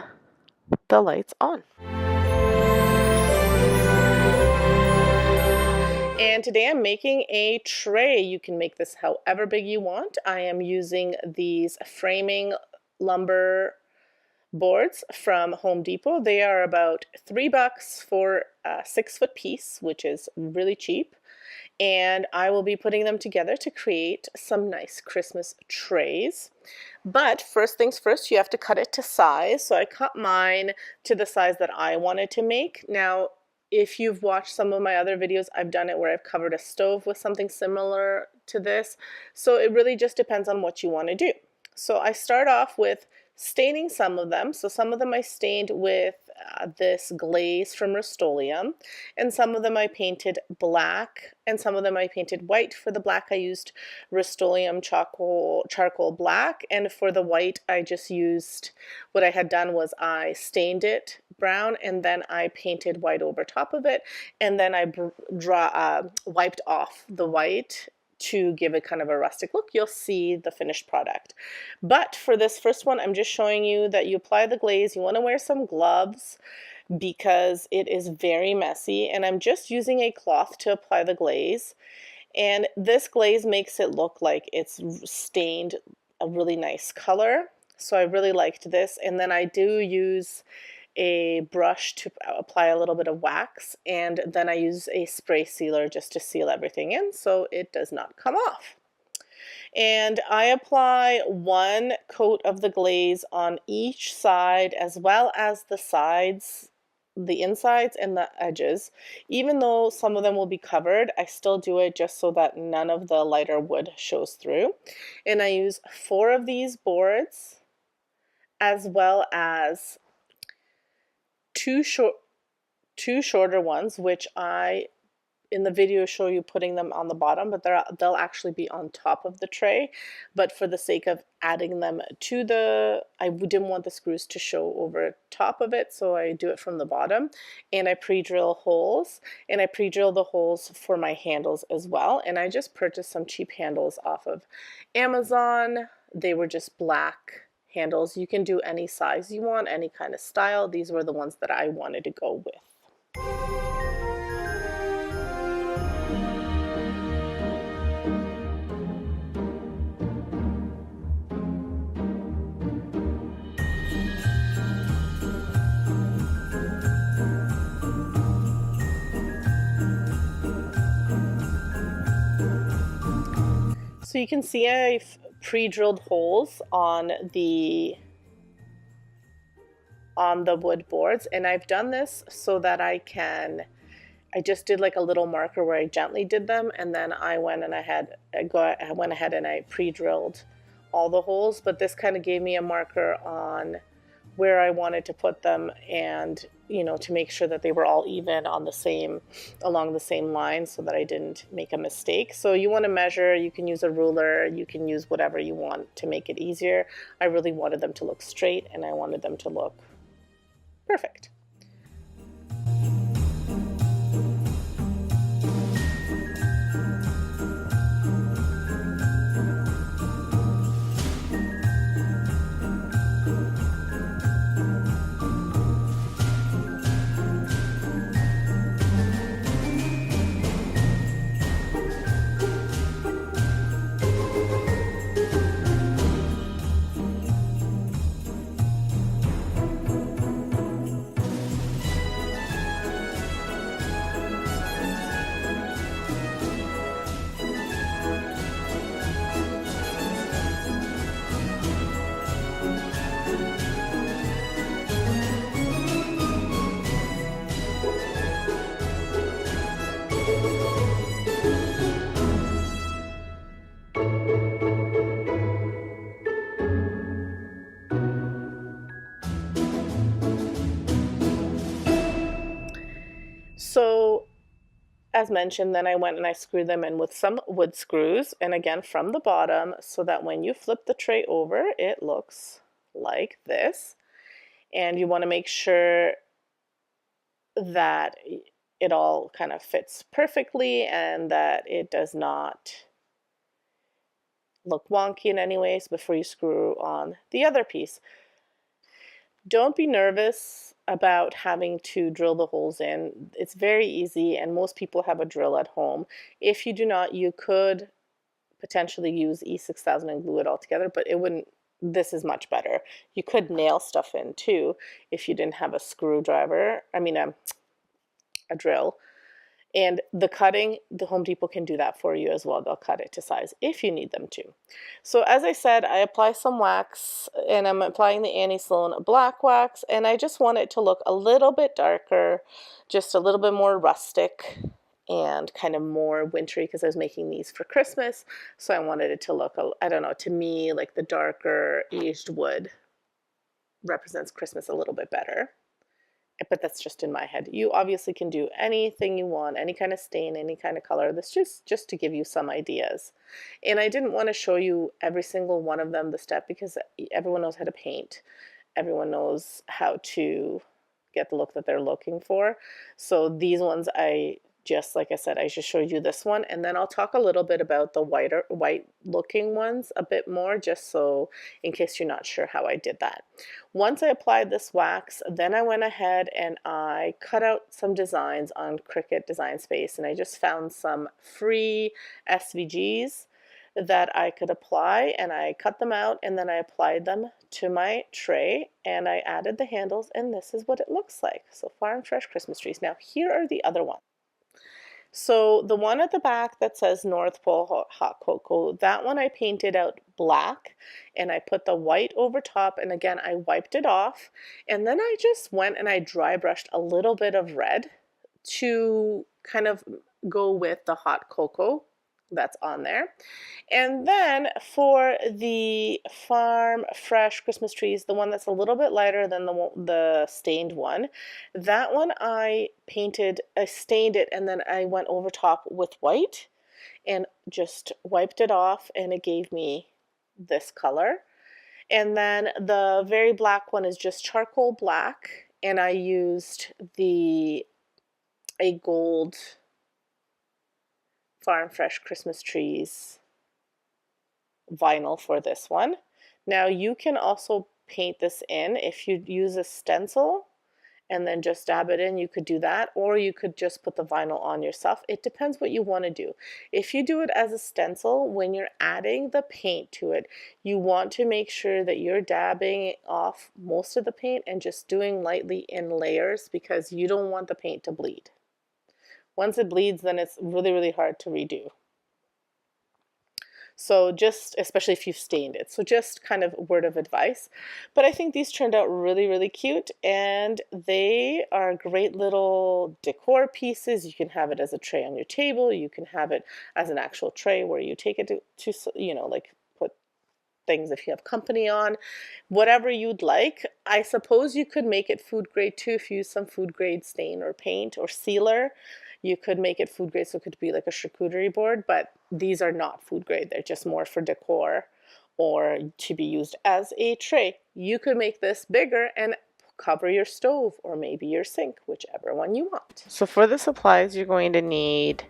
Speaker 2: the lights on.
Speaker 1: And today I'm making a tray. You can make this however big you want. I am using these framing lumber boards from Home Depot. They are about $3 for a 6-foot piece, which is really cheap. And I will be putting them together to create some nice Christmas trays. But first things first, you have to cut it to size. So I cut mine to the size that I wanted to make. Now, if you've watched some of my other videos, I've done it where I've covered a stove with something similar to this. So it really just depends on what you want to do. So I start off with staining some of them. So some of them I stained with this glaze from Rust-Oleum, and some of them I painted black, and some of them I painted white. For the black I used Rust-Oleum charcoal black, and for the white I just used, what I had done was I stained it brown and then I painted white over top of it, and then I wiped off the white to give it kind of a rustic look. You'll see the finished product. But for this first one, I'm just showing you that you apply the glaze. You want to wear some gloves because it is very messy, and I'm just using a cloth to apply the glaze. And this glaze makes it look like it's stained a really nice color. So I really liked this. And then I do use a brush to apply a little bit of wax, and then I use a spray sealer just to seal everything in so it does not come off. And I apply one coat of the glaze on each side as well as the sides, the insides and the edges. Even though some of them will be covered, I still do it just so that none of the lighter wood shows through. And I use 4 of these boards as well as two shorter ones, which I in the video show you putting them on the bottom, but they'll actually be on top of the tray. But for the sake of adding them to I didn't want the screws to show over top of it, so I do it from the bottom. And I pre-drill holes, and I pre-drill the holes for my handles as well. And I just purchased some cheap handles off of Amazon. They were just black handles. You can do any size you want, any kind of style. These were the ones that I wanted to go with. So you can see I've pre-drilled holes on the wood boards, and I've done this so that I just did like a little marker where I gently did them, and then I went ahead and I pre-drilled all the holes. But this kind of gave me a marker on where I wanted to put them, and
Speaker 2: you know, to make sure that they were all even on the same, along the same line, so that I didn't make a mistake. So you want to measure, you can use a ruler, you can use whatever you want to make it easier. I really wanted them to look straight, and I wanted them to look perfect. So as mentioned, then I went and I screwed them in with some wood screws, and again from the bottom, so that when you flip the tray over, it looks like this. And you want to make sure that it all kind of fits perfectly and that it does not look wonky in any ways before you screw on the other piece. Don't be nervous about having to drill the holes in. It's very easy, and most people have a drill at home. If you do not, you could potentially use E6000 and glue it all together, but it wouldn't. This is much better. You could nail stuff in too if you didn't have a screwdriver, a drill. And the cutting, the Home Depot can do that for you as well. They'll cut it to size if you need them to. So as I said, I apply some wax, and I'm applying the Annie Sloan black wax, and I just want it to look a little bit darker, just a little bit more rustic and kind of more wintry, because I was making these for Christmas. So I wanted it to look, I don't know, to me, like the darker aged wood represents Christmas a little bit better. But that's just in my head. You obviously can do anything you want, any kind of stain, any kind of color. This just to give you some ideas. And I didn't want to show you every single one of them, the step, because everyone knows how to paint. Everyone knows how to get the look that they're looking for. So these ones, like I said, I just showed you this one, and then I'll talk a little bit about the white looking ones a bit more, just so in case you're not sure how I did that. Once I applied this wax, then I went ahead and I cut out some designs on Cricut Design Space, and I just found some free SVGs that I could apply, and I cut them out, and then I applied them to my tray, and I added the handles, and this is what it looks like. So Farm Fresh Christmas trees. Now here are the other ones. So the one at the back that says North Pole Hot Cocoa, that one I painted out black, and I put the white over top, and again I wiped it off, and then I just went and I dry brushed a little bit of red to kind of go with the hot cocoa that's on there. And then for the Farm Fresh Christmas trees, the one that's a little bit lighter than the stained one, that one I stained it, and then I went over top with white and just wiped it off, and it gave me this color. And then the very black one is just charcoal black, and I used a gold Farm Fresh Christmas trees vinyl for this one. Now you can also paint this in if you use a stencil and then just dab it in. You could do that, or you could just put the vinyl on yourself. It depends what you want to do. If you do it as a stencil, when you're adding the paint to it, you want to make sure that you're dabbing off most of the paint and just doing lightly in layers, because you don't want the paint to bleed. Once it bleeds, then it's really, really hard to redo. So just, especially if you've stained it. So just kind of word of advice. But I think these turned out really, really cute, and they are great little decor pieces. You can have it as a tray on your table. You can have it as an actual tray where you take it to you know, like put
Speaker 3: things if you have company on, whatever you'd like. I suppose you could make it food grade too if you use some food grade stain or paint or sealer. You could make it food grade, so it could be like a charcuterie board, but these are not food grade. They're just more for decor or to be used as a tray. You could make this bigger and cover your stove or maybe your sink, whichever one you want.
Speaker 2: So for the supplies, you're going to need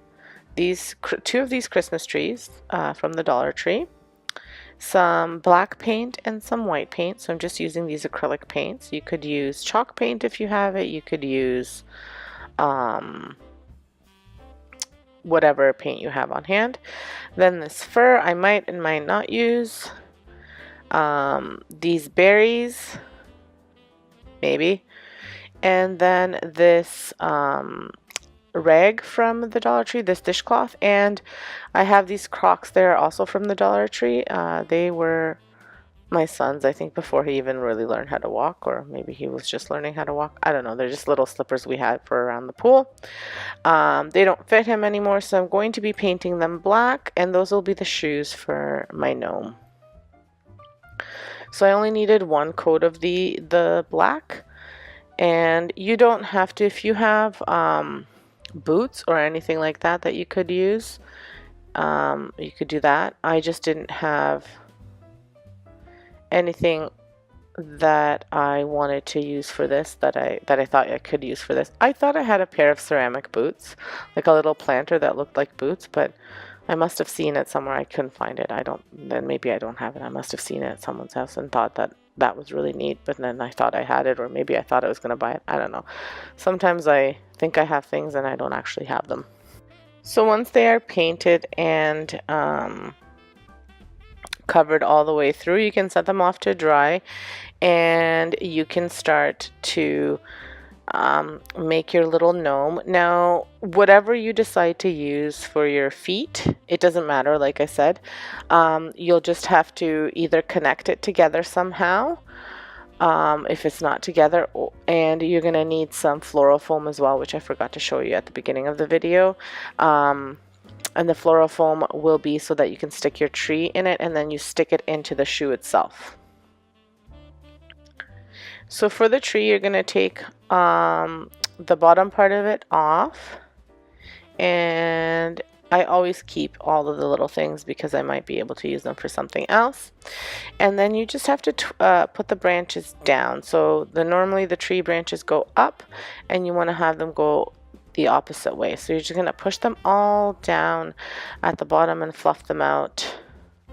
Speaker 2: these 2 of these Christmas trees from the Dollar Tree, some black paint and some white paint. So I'm just using these acrylic paints. You could use chalk paint if you have it. You could use whatever paint you have on hand. Then this fur I might and might not use. These berries, maybe. And then this rag from the Dollar Tree, this dishcloth. And I have these Crocs there also from the Dollar Tree. They were my son's, I think, before he even really learned how to walk, or maybe he was just learning how to walk. I don't know. They're just little slippers we had for around the pool. They don't fit him anymore, so I'm going to be painting them black, and those will be the shoes for my gnome. So I only needed 1 coat of the black, and you don't have to, if you have boots or anything like that that you could use, you could do that. I just didn't have anything that I wanted to use for this that I thought I could use for this. I thought I had a pair of ceramic boots, like a little planter that looked like boots, but I must have seen it somewhere. I couldn't find it. Then maybe I don't have it. I must have seen it at someone's house and thought that was really neat, but then I thought I had it, or maybe I thought I was going to buy it. I don't know. Sometimes I think I have things and I don't actually have them. So once they are painted and covered all the way through, you can set them off to dry, and you can start to make your little gnome. Now, whatever you decide to use for your feet, it doesn't matter, like I said. You'll just have to either connect it together somehow, if it's not together, and you're going to need some floral foam as well, which I forgot to show you at the beginning of the video. And the floral foam will be so that you can stick your tree in it, and then you stick it into the shoe itself. So for the tree, you're going to take the bottom part of it off, and I always keep all of the little things because I might be able to use them for something else. And then you just have to put the branches down. So normally the tree branches go up, and you want to have them go the opposite way. So you're just going to push them all down at the bottom and fluff them out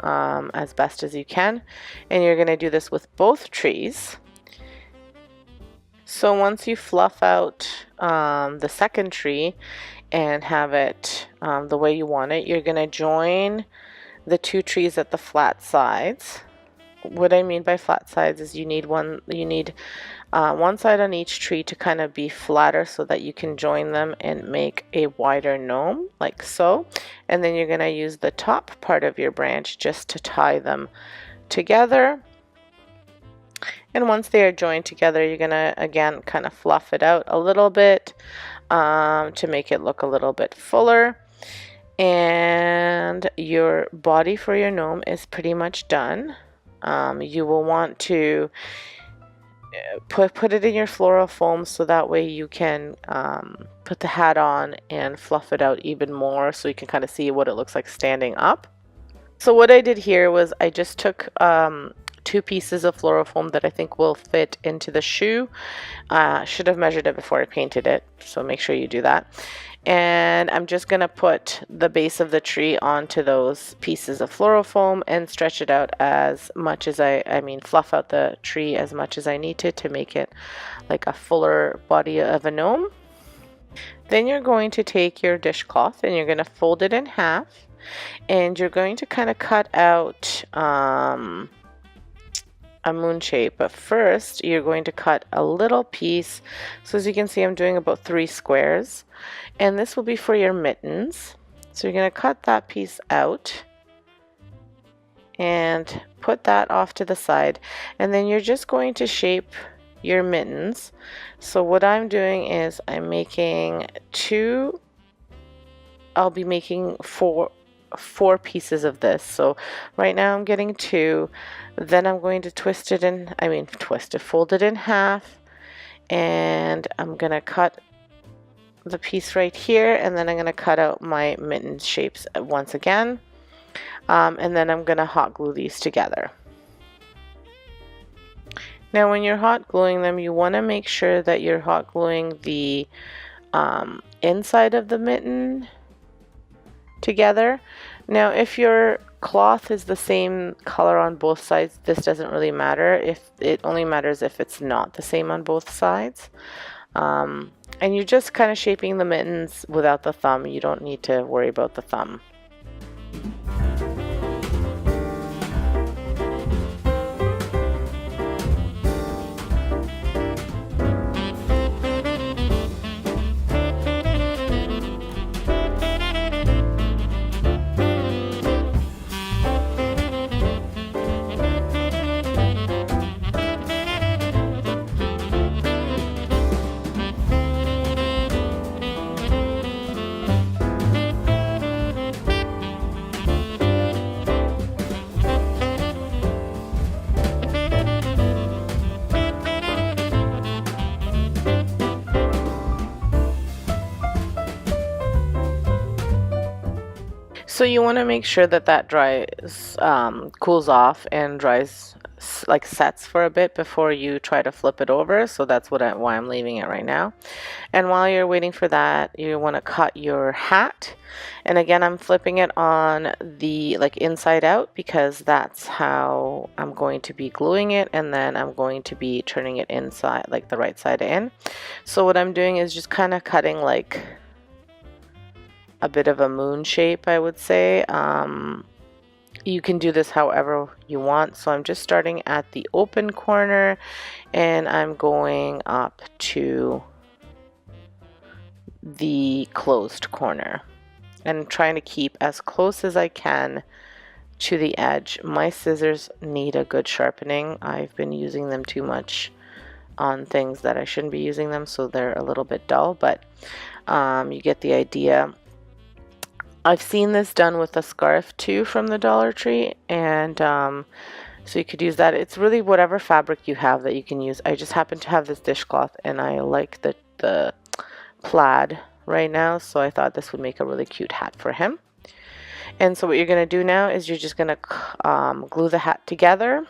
Speaker 2: as best as you can. And you're going to do this with both trees. So once you fluff out the second tree and have it the way you want it, you're going to join the 2 trees at the flat sides. What I mean by flat sides is you need one side on each tree to kind of be flatter so that you can join them and make a wider gnome, like so. And then you're going to use the top part of your branch just to tie them together. And once they are joined together, you're going to, again, kind of fluff it out a little bit to make it look a little bit fuller. And your body for your gnome is pretty much done. You will want to put it in your floral foam so that way you can put the hat on and fluff it out even more so you can kind of see what it looks like standing up. So what I did here was I just took 2 pieces of floral foam that I think will fit into the shoe. Should have measured it before I painted it, so make sure you do that. And I'm just going to put the base of the tree onto those pieces of floral foam and stretch it out as much as fluff out the tree as much as I need to make it like a fuller body of a gnome. Then you're going to take your dishcloth and you're going to fold it in half, and you're going to kind of cut out a moon shape, but first you're going to cut a little piece. So as you can see, I'm doing about 3 squares, and this will be for your mittens. So you're going to cut that piece out and put that off to the side, and then you're just going to shape your mittens. So what I'm doing is I'm making 2, I'll be making 4 4 pieces of this. So right now I'm getting 2. Then I'm going to fold it in half, and I'm gonna cut the piece right here, and then I'm gonna cut out my mitten shapes once again, and then I'm gonna hot glue these together. Now when you're hot gluing them, you want to make sure that you're hot gluing the inside of the mitten together. Now if your cloth is the same color on both sides, this doesn't really matter. If it only matters if it's not the same on both sides. And you're just kind of shaping the mittens without the thumb. You don't need to worry about the thumb. So you want to make sure that that dries, cools off and dries, like sets for a bit before you try to flip it over. So that's why I'm leaving it right now. And while you're waiting for that, you want to cut your hat. And again, I'm flipping it on the inside out because that's how I'm going to be gluing it, and then I'm going to be turning it inside, like the right side in. So what I'm doing is just kind of cutting like a bit of a moon shape, I would say. You can do this however you want. So I'm just starting at the open corner and I'm going up to the closed corner and trying to keep as close as I can to the edge. My scissors need a good sharpening. I've been using them too much on things that I shouldn't be using them, so they're a little bit dull, but you get the idea. I've seen this done with a scarf too from the Dollar Tree, and so you could use that. It's really whatever fabric you have that you can use. I just happen to have this dishcloth and I like the plaid right now, so I thought this would make a really cute hat for him. And so what you're going to do now is you're just going to glue the hat together,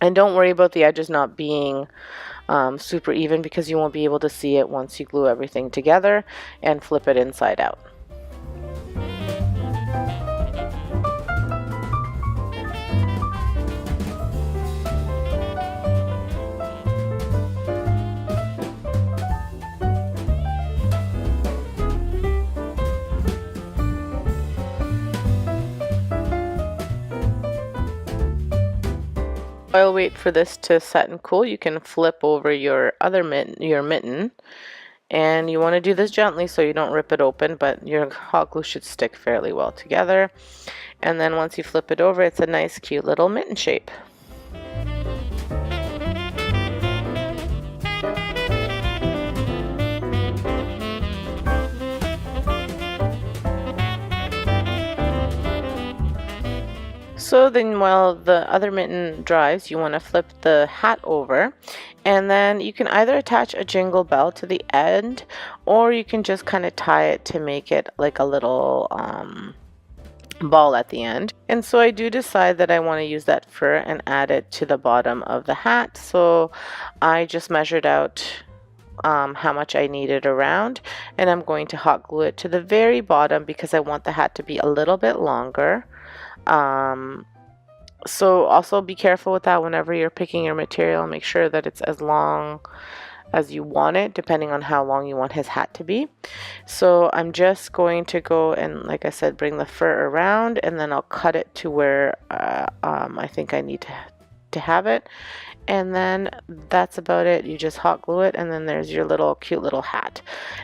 Speaker 2: and don't worry about the edges not being super even because you won't be able to see it once you glue everything together and flip it inside out. While wait for this to set and cool, you can flip over your other mitten, and you want to do this gently so you don't rip it open, but your hot glue should stick fairly well together. And then once you flip it over, it's a nice cute little mitten shape. So then while the other mitten dries, you want to flip the hat over, and then you can either attach a jingle bell to the end, or you can just kind of tie it to make it like a little ball at the end. And so I do decide that I want to use that fur and add it to the bottom of the hat. So I just measured out how much I needed around, and I'm going to hot glue it to the very bottom because I want the hat to be a little bit longer. So also be careful with that whenever you're picking your material. Make sure that it's as long as you want it, depending on how long you want his hat to be. So I'm just going to go and, like I said, bring the fur around, and then I'll cut it to where I think I need to have it. And then that's about it. You just hot glue it, and then there's your little cute little hat.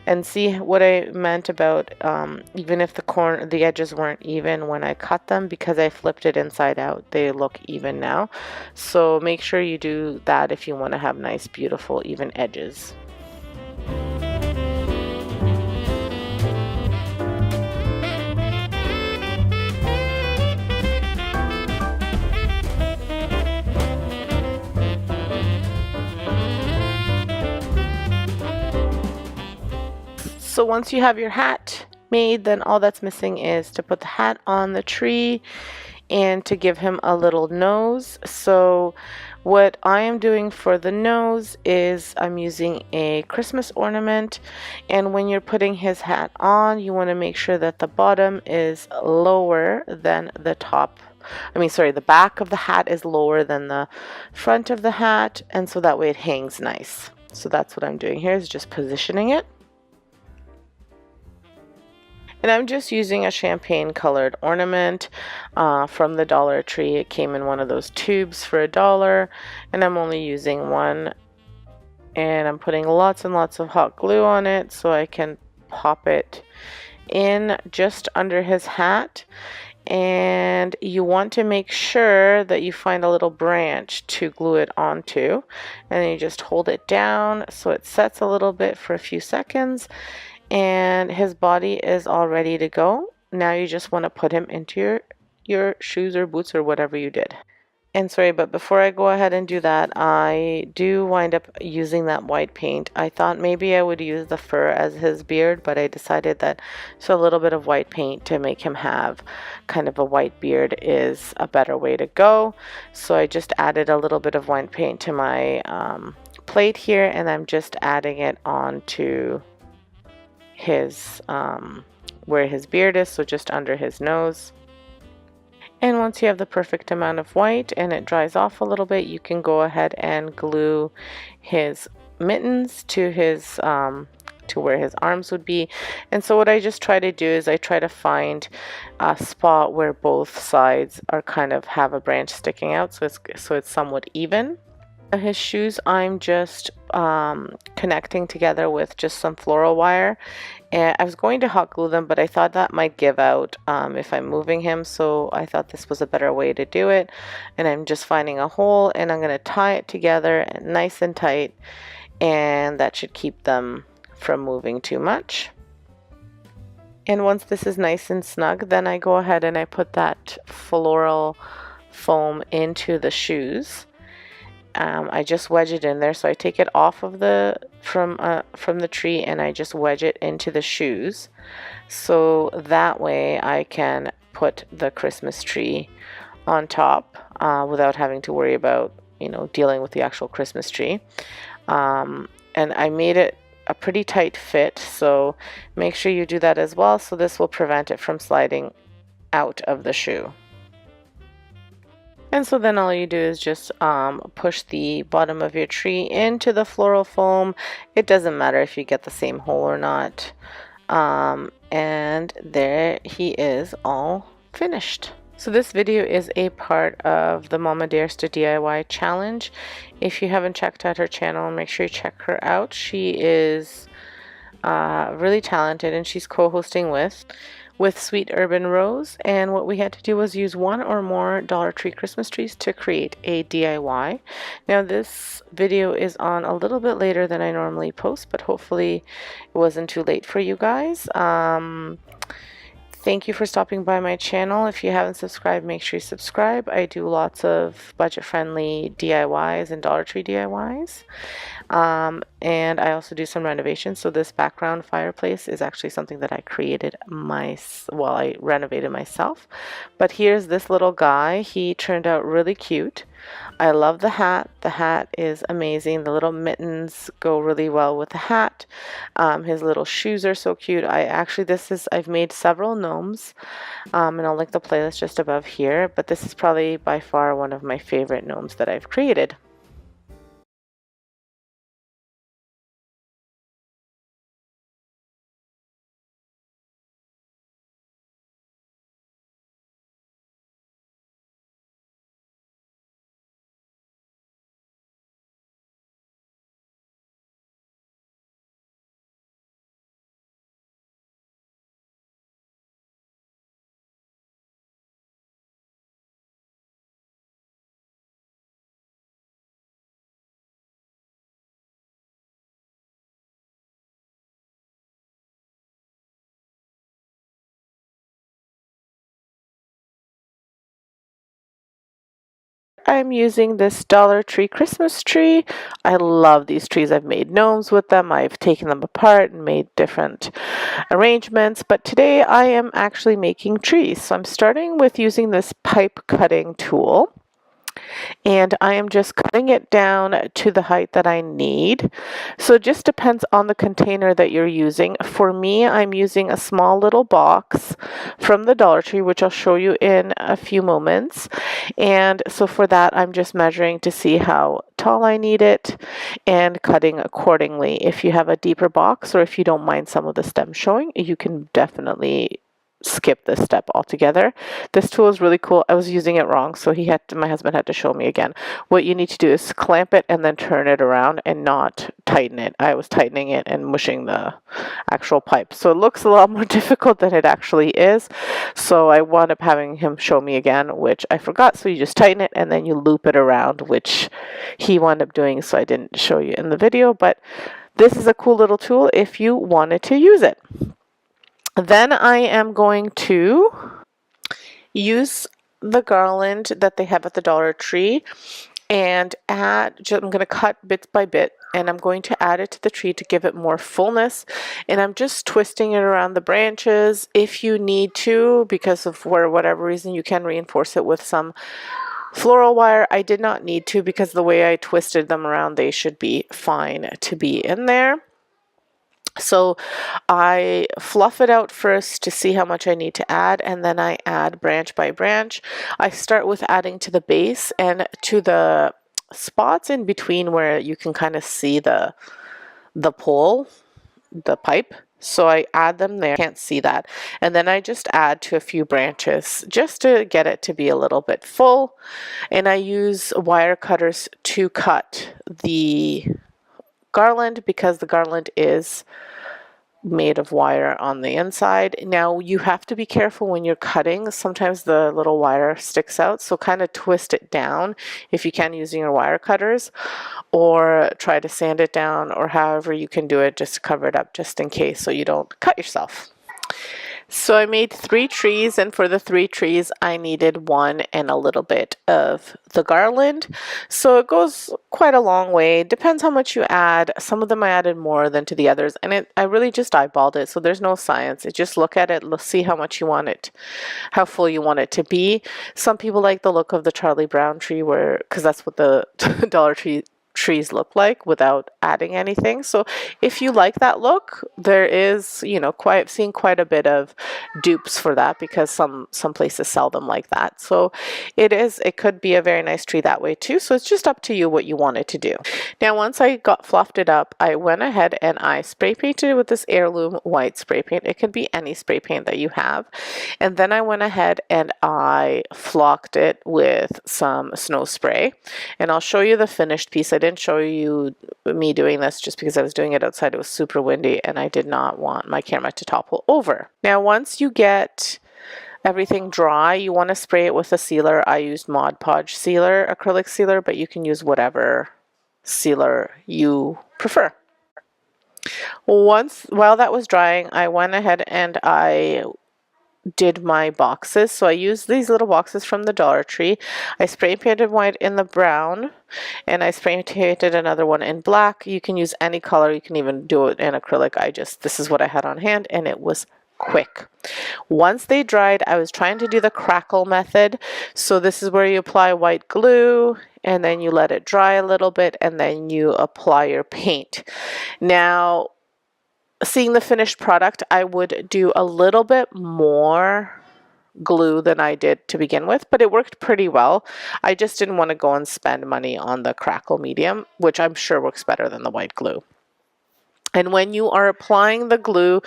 Speaker 2: And see what I meant about even if the edges weren't even when I cut them, because I flipped it inside out, they look even now. So make sure you do that if you want to have nice, beautiful, even edges. So once you have your hat made, then all that's missing is to put the hat on the tree and to give him a little nose. So what I am doing for the nose is I'm using a Christmas ornament, and when you're putting his hat on, you want to make sure that the bottom is lower than the top. The back of the hat is lower than the front of the hat, and so that way it hangs nice. So that's what I'm doing here, is just positioning it. And I'm just using a champagne colored ornament from the Dollar Tree. It came in one of those tubes for $1, and I'm only using one. And I'm putting lots and lots of hot glue on it so I can pop it in just under his hat. And you want to make sure that you find a little branch to glue it onto, and then you just hold it down so it sets a little bit for a few seconds, and his body is all ready to go. Now you just want to put him into your shoes or boots or whatever you did. And sorry, but before I go ahead and do that, I do wind up using that white paint. I thought maybe I would use the fur as his beard, but I decided that a little bit of white paint to make him have kind of a white beard is a better way to go. So I just added a little bit of white paint to my plate here, and I'm just adding it onto his where his beard is, so just under his nose. And once you have the perfect amount of white and it dries off a little bit, you can go ahead and glue his mittens to his to where his arms would be. And so what I just try to do is I try to find a spot where both sides are kind of have a branch sticking out, so it's somewhat even. His shoes I'm just connecting together with just some floral wire, and I was going to hot glue them, but I thought that might give out if I'm moving him, so I thought this was a better way to do it. And I'm just finding a hole, and I'm going to tie it together nice and tight, and that should keep them from moving too much. And once this is nice and snug, then I go ahead and I put that floral foam into the shoes. I just wedge it in there, so I take it off of from the tree and I just wedge it into the shoes, so that way I can put the Christmas tree on top without having to worry about dealing with the actual Christmas tree. And I made it a pretty tight fit, so make sure you do that as well, so this will prevent it from sliding out of the shoe. And so then all you do is just push the bottom of your tree into the floral foam. It doesn't matter if you get the same hole or not. And there he is, all finished. So this video is a part of the Mama Dares to DIY challenge. If you haven't checked out her channel, make sure you check her out. She is really talented, and she's co-hosting with Sweet Urban Rose, and what we had to do was use one or more Dollar Tree Christmas trees to create a DIY. Now this video is on a little bit later than I normally post, but hopefully it wasn't too late for you guys. Thank you for stopping by my channel. If you haven't subscribed, make sure you subscribe. I do lots of budget-friendly DIYs and Dollar Tree DIYs. And I also do some renovations. So this background fireplace is actually something that I created I renovated myself. But here's this little guy. He turned out really cute. I love the hat. The hat is amazing. The little mittens go really well with the hat. His little shoes are so cute. I've made several gnomes, and I'll link the playlist just above here, but this is probably by far one of my favorite gnomes that I've created. I'm using this Dollar Tree Christmas tree. I love these trees. I've made gnomes with them. I've taken them apart and made different arrangements, but today I am actually making trees. So I'm starting with using this pipe cutting tool. And I am just cutting it down to the height that I need. So it just depends on the container that you're using. For me, I'm using a small little box from the Dollar Tree, which I'll show you in a few moments. And so for that, I'm just measuring to see how tall I need it and cutting accordingly. If you have a deeper box or if you don't mind some of the stems showing, you can definitely skip this step altogether. This tool is really cool. I was using it wrong, so my husband had to show me again. What you need to do is clamp it and then turn it around and not tighten it. I was tightening it and mushing the actual pipe. So it looks a lot more difficult than it actually is. So I wound up having him show me again, which I forgot. So you just tighten it and then you loop it around, which he wound up doing, so I didn't show you in the video. But this is a cool little tool if you wanted to use it. Then I am going to use the garland that they have at the Dollar Tree and I'm going to cut bit by bit and I'm going to add it to the tree to give it more fullness, and I'm just twisting it around the branches. If you need to, because of whatever reason, you can reinforce it with some floral wire. I did not need to because the way I twisted them around, they should be fine to be in there. So I fluff it out first to see how much I need to add, and then I add branch by branch. I start with adding to the base and to the spots in between where you can kind of see the pole, the pipe. So I add them there, can't see that. And then I just add to a few branches just to get it to be a little bit full. And I use wire cutters to cut the garland because the garland is made of wire on the inside. Now you have to be careful when you're cutting. Sometimes the little wire sticks out, so kind of twist it down if you can using your wire cutters, or try to sand it down, or however you can do it just to cover it up just in case so you don't cut yourself. So I made 3 trees, and for the 3 trees I needed 1 and a little bit of the garland. So it goes quite a long way. Depends how much you add. Some of them I added more than to the others, and I really just eyeballed it, so there's no science. Just look at it, see how much you want it, how full you want it to be. Some people like the look of the Charlie Brown tree, because that's what the Dollar Tree trees look like without adding anything. So if you like that look, there is, seeing quite a bit of dupes for that, because some places sell them like that. So it could be a very nice tree that way too. So it's just up to you what you want it to do. Now once I fluffed it up, I went ahead and I spray painted it with this heirloom white spray paint. It could be any spray paint that you have. And then I went ahead and I flocked it with some snow spray, and I'll show you the finished piece. I didn't show you me doing this just because I was doing it outside. It was super windy and I did not want my camera to topple over. Now once you get everything dry, you want to spray it with a sealer. I used Mod Podge sealer, acrylic sealer, but you can use whatever sealer you prefer. While that was drying, I went ahead and I did my boxes. So I used these little boxes from the Dollar Tree. I spray painted white in the brown, and I spray painted another one in black. You can use any color. You can even do it in acrylic. This is what I had on hand, and it was quick. Once they dried, I was trying to do the crackle method. So this is where you apply white glue and then you let it dry a little bit and then you apply your paint. Now, seeing the finished product, I would do a little bit more glue than I did to begin with, but it worked pretty well. I just didn't want to go and spend money on the crackle medium, which I'm sure works better than the white glue. And when you are applying the glue,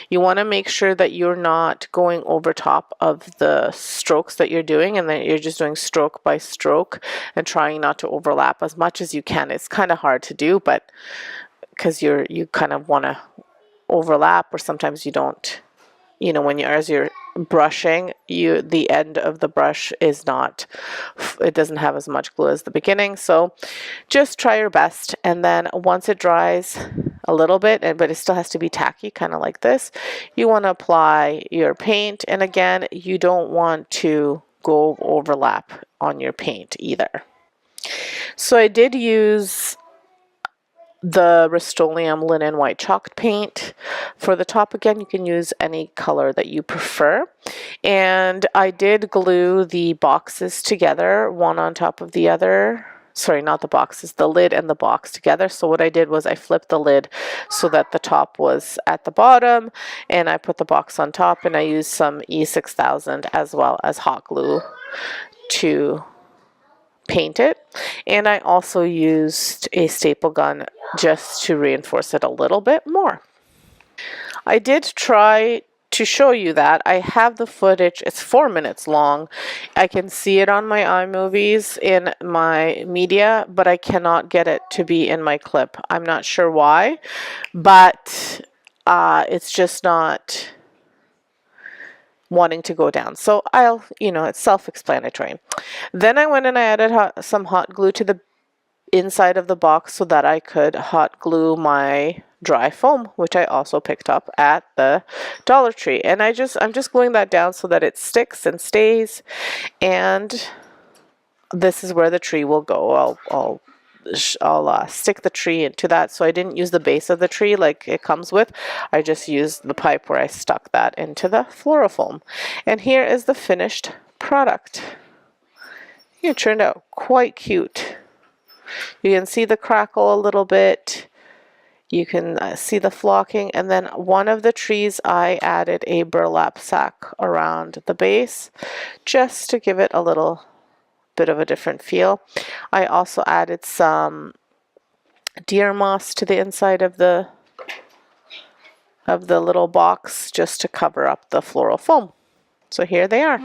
Speaker 2: you want to make sure that you're not going over top of the strokes that you're doing, and that you're just doing stroke by stroke and trying not to overlap as much as you can. It's kind of hard to do, but because you kind of want to overlap, or sometimes you don't, as you're brushing, the end of the brush it doesn't have as much glue as the beginning. So just try your best, and then once it dries a little bit, but it still has to be tacky, kind of like this, you want to apply your paint. And again, you don't want to go overlap on your paint either. So I did use the Rust-Oleum linen white chalk paint for the top. Again, you can use any color that you prefer. And I did glue the boxes together, one on top of the other. Sorry, not the boxes, the lid and the box together. So what I did was I flipped the lid so that the top was at the bottom, and I put the box on top, and I used some E6000 as well as hot glue to paint it. And I also used a staple gun just to reinforce it a little bit more. I did try to show you that. I have the footage. It's 4 minutes long. I can see it on my iMovies in my media, but I cannot get it to be in my clip. I'm not sure why, but it's just not wanting to go down. So I'll, it's self-explanatory. Then I went and I added some hot glue to the inside of the box so that I could hot glue my dry foam, which I also picked up at the Dollar Tree. And I'm just gluing that down so that it sticks and stays. And this is where the tree will go. I'll stick the tree into that. So I didn't use the base of the tree like it comes with. I just used the pipe where I stuck that into the floral foam. And here is the finished product. It turned out quite cute. You can see the crackle a little bit. You can see the flocking, and then one of the trees I added a burlap sack around the base just to give it a little bit of a different feel. I also added some deer moss to the inside of the little box just to cover up the floral foam. So here they are.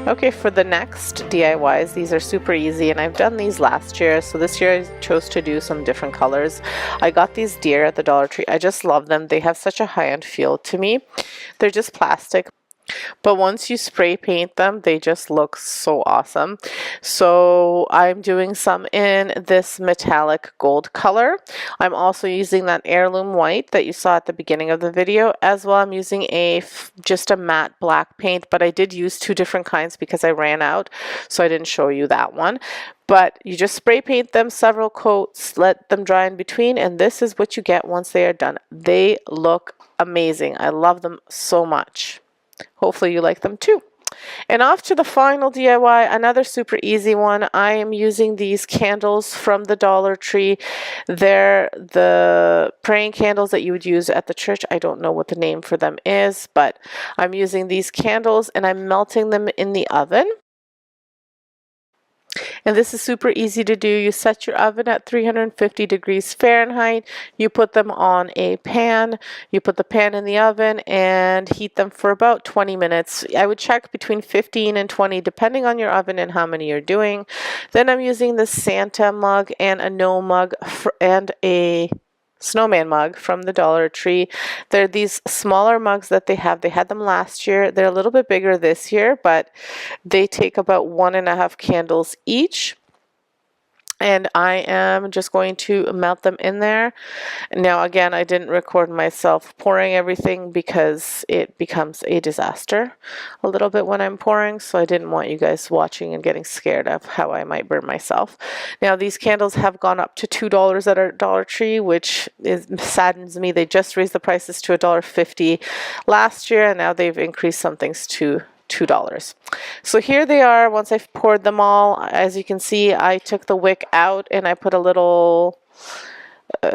Speaker 2: Okay, for the next DIYs, these are super easy, and I've done these last year, so this year I chose to do some different colors. I got these deer at the Dollar Tree. I just love them. They have such a high-end feel to me. They're just plastic, but once you spray paint them, they just look so awesome. So I'm doing some in this metallic gold color. I'm also using that heirloom white that you saw at the beginning of the video. As well, I'm using just a matte black paint, but I did use two different kinds because I ran out, so I didn't show you that one. But you just spray paint them several coats, let them dry in between, and this is what you get once they are done. They look amazing. I love them so much. Hopefully you like them too. And off to the final DIY, another super easy one. I am using these candles from the Dollar Tree. They're the praying candles that you would use at the church. I don't know what the name for them is, but I'm using these candles and I'm melting them in the oven. And this is super easy to do. You set your oven at 350 degrees Fahrenheit. You put them on a pan. You put the pan in the oven and heat them for about 20 minutes. I would check between 15 and 20 depending on your oven and how many you're doing. Then I'm using the Santa mug and a gnome mug and a Snowman mug from the Dollar Tree. They're these smaller mugs that they have. They had them last year. They're a little bit bigger this year, but they take about 1.5 candles each. And I am just going to melt them in there. Now, again, I didn't record myself pouring everything because it becomes a disaster a little bit when I'm pouring. So I didn't want you guys watching and getting scared of how I might burn myself. Now, these candles have gone up to $2 at our Dollar Tree, which saddens me. They just raised the prices to $1.50 last year, and now they've increased some things to $2. So here they are once I've poured them all. As you can see, I took the wick out and I put a little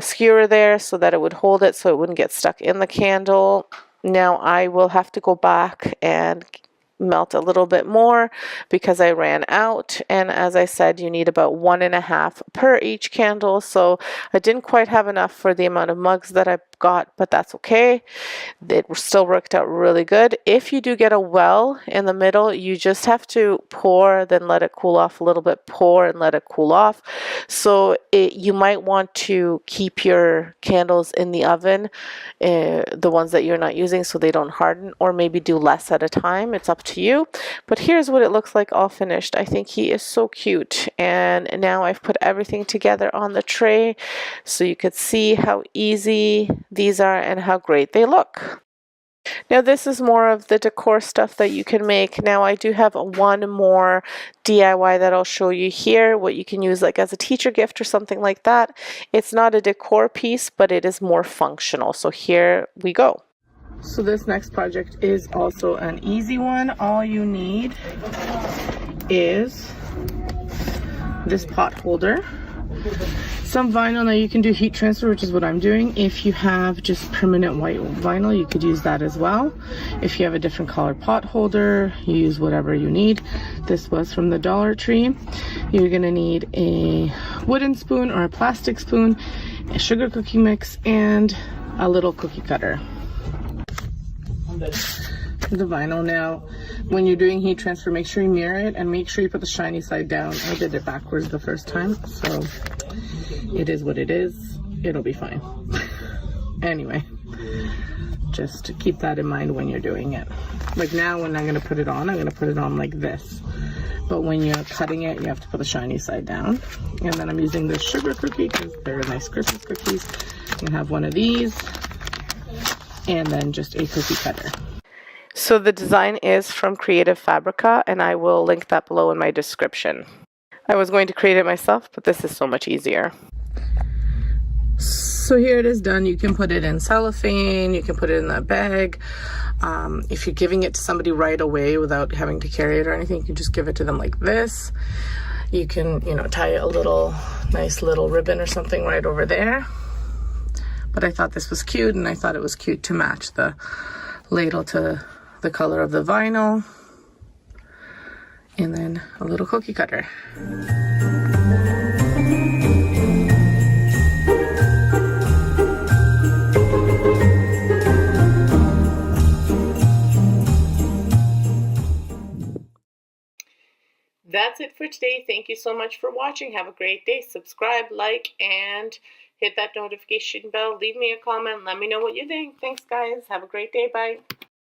Speaker 2: skewer there so that it would hold it so it wouldn't get stuck in the candle. Now I will have to go back and melt a little bit more because I ran out, and as I said, you need about 1.5 per each candle, so I didn't quite have enough for the amount of mugs that I got, but that's okay. It still worked out really good. If you do get a well in the middle, you just have to pour, then let it cool off a little bit, pour and let it cool off. So you might want to keep your candles in the oven, the ones that you're not using, so they don't harden, or maybe do less at a time. It's up to you. But here's what it looks like all finished. I think he is so cute, and now I've put everything together on the tray so you could see how easy these are and how great they look. Now this is more of the decor stuff that you can make. Now I do have one more DIY that I'll show you here, what you can use like as a teacher gift or something like that. It's not a decor piece, but it is more functional. So here we go. So this next project is also an easy one. All you need is this pot holder, some vinyl. Now you can do heat transfer, which is what I'm doing. If you have just permanent white vinyl, you could use that as well. If you have a different color pot holder, you use whatever you need. This was from the Dollar Tree. You're gonna need a wooden spoon or a plastic spoon, a sugar cookie mix, and a little cookie cutter. The vinyl. Now when you're doing heat transfer, make sure you mirror it and make sure you put the shiny side down. I did it backwards the first time, so it is what it is. It'll be fine. Anyway, just keep that in mind when you're doing it. Like now when I'm going to put it on, I'm going to put it on like this, but when you're cutting it, you have to put the shiny side down. And then I'm using this sugar cookie because they're nice Christmas cookies. You can have one of these and then just a cookie cutter. So the design is from Creative Fabrica, and I will link that below in my description. I was going to create it myself, but this is so much easier. So here it is done. You can put it in cellophane, you can put it in a bag. If you're giving it to somebody right away without having to carry it or anything, you can just give it to them like this. You can, tie a little nice little ribbon or something right over there. But I thought this was cute, and I thought it was cute to match the ladle to the color of the vinyl. And then a little cookie cutter. That's it for today. Thank you so much for watching. Have a great day. Subscribe, like, and hit that notification bell. Leave me a comment. Let me know what you think. Thanks, guys. Have a great day. Bye.